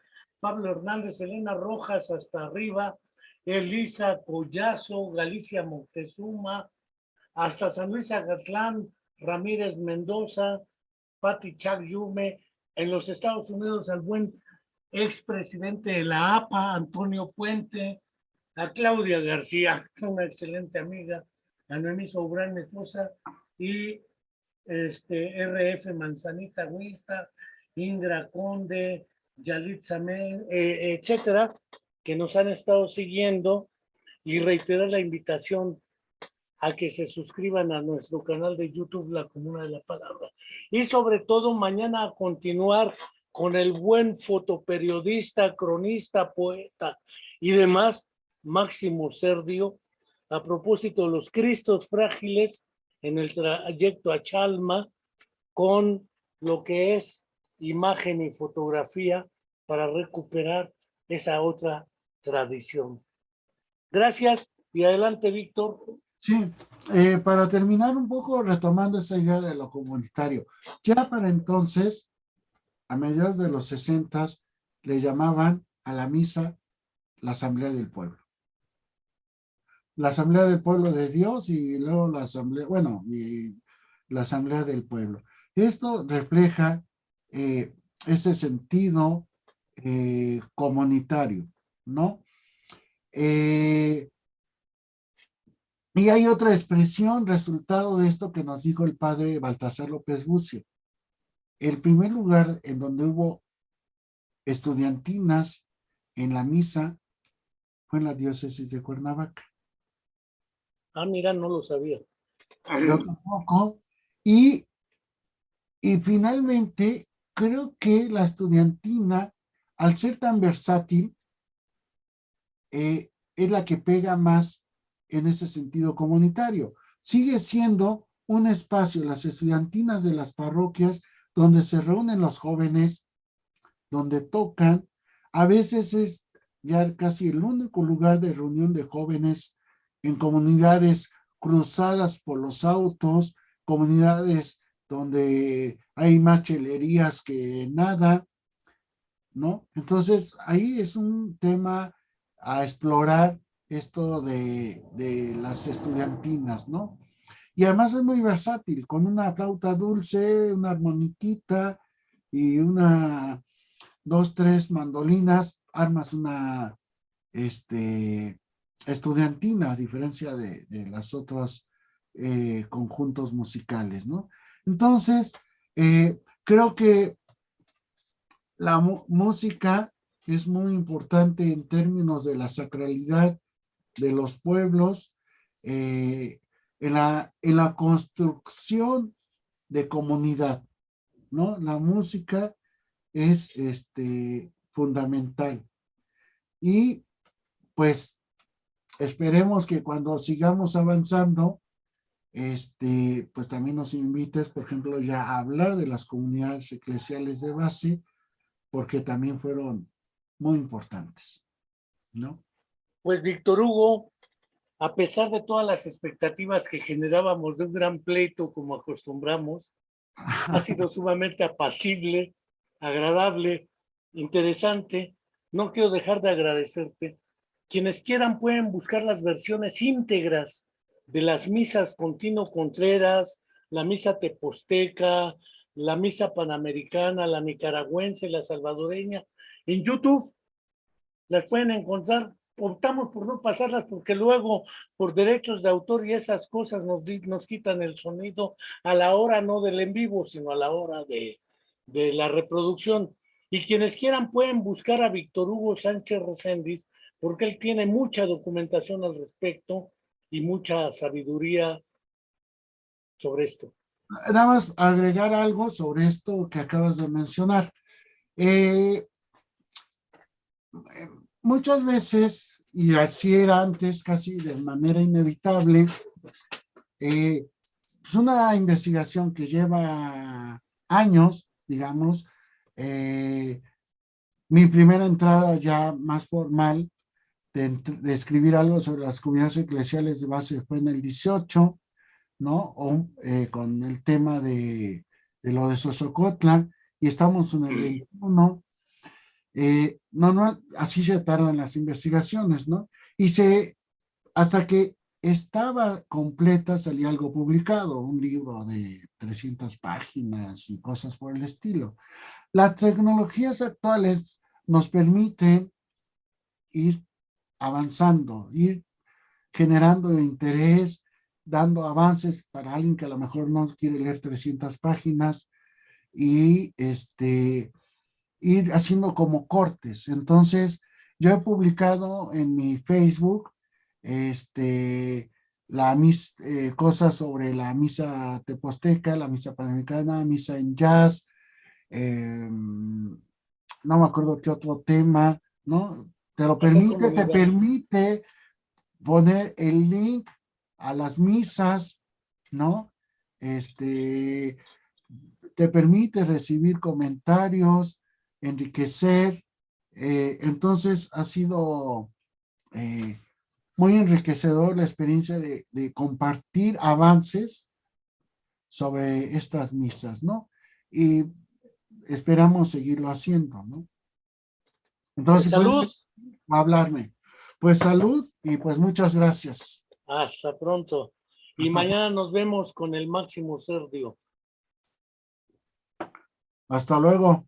Pablo Hernández, Elena Rojas hasta arriba, Elisa Collazo, Galicia Moctezuma, hasta San Luis Agatlán, Ramírez Mendoza, Pati Chac Yume, en los Estados Unidos al buen expresidente de la APA, Antonio Puente, a Claudia García, una excelente amiga, a Noemí Sobrán, mi esposa, y RF Manzanita Huista, Indra Conde, Yalit Samén, etcétera, que nos han estado siguiendo, y reiterar la invitación a que se suscriban a nuestro canal de YouTube, La Comuna de la Palabra. Y sobre todo mañana a continuar con el buen fotoperiodista, cronista, poeta y demás, Máximo Serdio, a propósito de los Cristos frágiles en el trayecto a Chalma, con lo que es imagen y fotografía para recuperar esa otra tradición. Gracias y adelante, Víctor. Sí, para terminar un poco retomando esa idea de lo comunitario, ya para entonces, a mediados de los 60, le llamaban a la misa la Asamblea del Pueblo. La Asamblea del Pueblo de Dios y luego la Asamblea, bueno, y la Asamblea del Pueblo. Esto refleja ese sentido comunitario, ¿no? Y hay otra expresión, resultado de esto que nos dijo el padre Baltasar López Bucio. El primer lugar en donde hubo estudiantinas en la misa fue en la diócesis de Cuernavaca. Ah, mira, no lo sabía. Yo tampoco. Y finalmente, creo que la estudiantina, al ser tan versátil, es la que pega más en ese sentido comunitario. Sigue siendo un espacio, las estudiantinas de las parroquias, donde se reúnen los jóvenes, donde tocan. A veces es ya casi el único lugar de reunión de jóvenes en comunidades cruzadas por los autos, comunidades donde hay más chelerías que nada, ¿no? Entonces, ahí es un tema a explorar esto de las estudiantinas, ¿no? Y además es muy versátil, con una flauta dulce, una armoniquita y dos, tres mandolinas, armas una estudiantina, a diferencia de las otras conjuntos musicales, ¿no? Entonces, creo que la música es muy importante en términos de la sacralidad de los pueblos, en la construcción de comunidad, ¿no? La música es fundamental. Y pues esperemos que cuando sigamos avanzando, pues también nos invites, por ejemplo, ya a hablar de las comunidades eclesiales de base, porque también fueron muy importantes, ¿no? Pues Víctor Hugo, a pesar de todas las expectativas que generábamos de un gran pleito como acostumbramos, ha sido sumamente apacible, agradable, interesante. No quiero dejar de agradecerte. Quienes quieran pueden buscar las versiones íntegras de las misas con Tino Contreras, la misa teposteca, la misa panamericana, la nicaragüense, la salvadoreña. En YouTube las pueden encontrar. Optamos por no pasarlas porque luego por derechos de autor y esas cosas nos quitan el sonido a la hora no del en vivo, sino a la hora de la reproducción. Y quienes quieran pueden buscar a Víctor Hugo Sánchez Reséndiz, porque él tiene mucha documentación al respecto y mucha sabiduría sobre esto. Nada más agregar algo sobre esto que acabas de mencionar. Muchas veces, y así era antes, casi de manera inevitable, es una investigación que lleva años, digamos. Mi primera entrada ya más formal de escribir algo sobre las comunidades eclesiales de base fue en el 18, ¿no? Con el tema de lo de Xochocotla, y estamos en el 21. No, así se tardan las investigaciones, ¿no? Hasta que estaba completa salía algo publicado, un libro de 300 páginas y cosas por el estilo. Las tecnologías actuales nos permiten ir avanzando, ir generando interés, dando avances para alguien que a lo mejor no quiere leer 300 páginas y ir haciendo como cortes. Entonces, yo he publicado en mi Facebook cosas sobre la misa teposteca, la misa panamericana, misa en jazz, no me acuerdo qué otro tema, ¿no? Te permite poner el link a las misas, ¿no? Te permite recibir comentarios, enriquecer. Entonces ha sido muy enriquecedor la experiencia de compartir avances sobre estas misas, ¿no? Y esperamos seguirlo haciendo, ¿no? Entonces, pues salud. Hablarme. Pues salud y pues muchas gracias. Hasta pronto. Y mañana nos vemos con el Máximo Sergio. Hasta luego.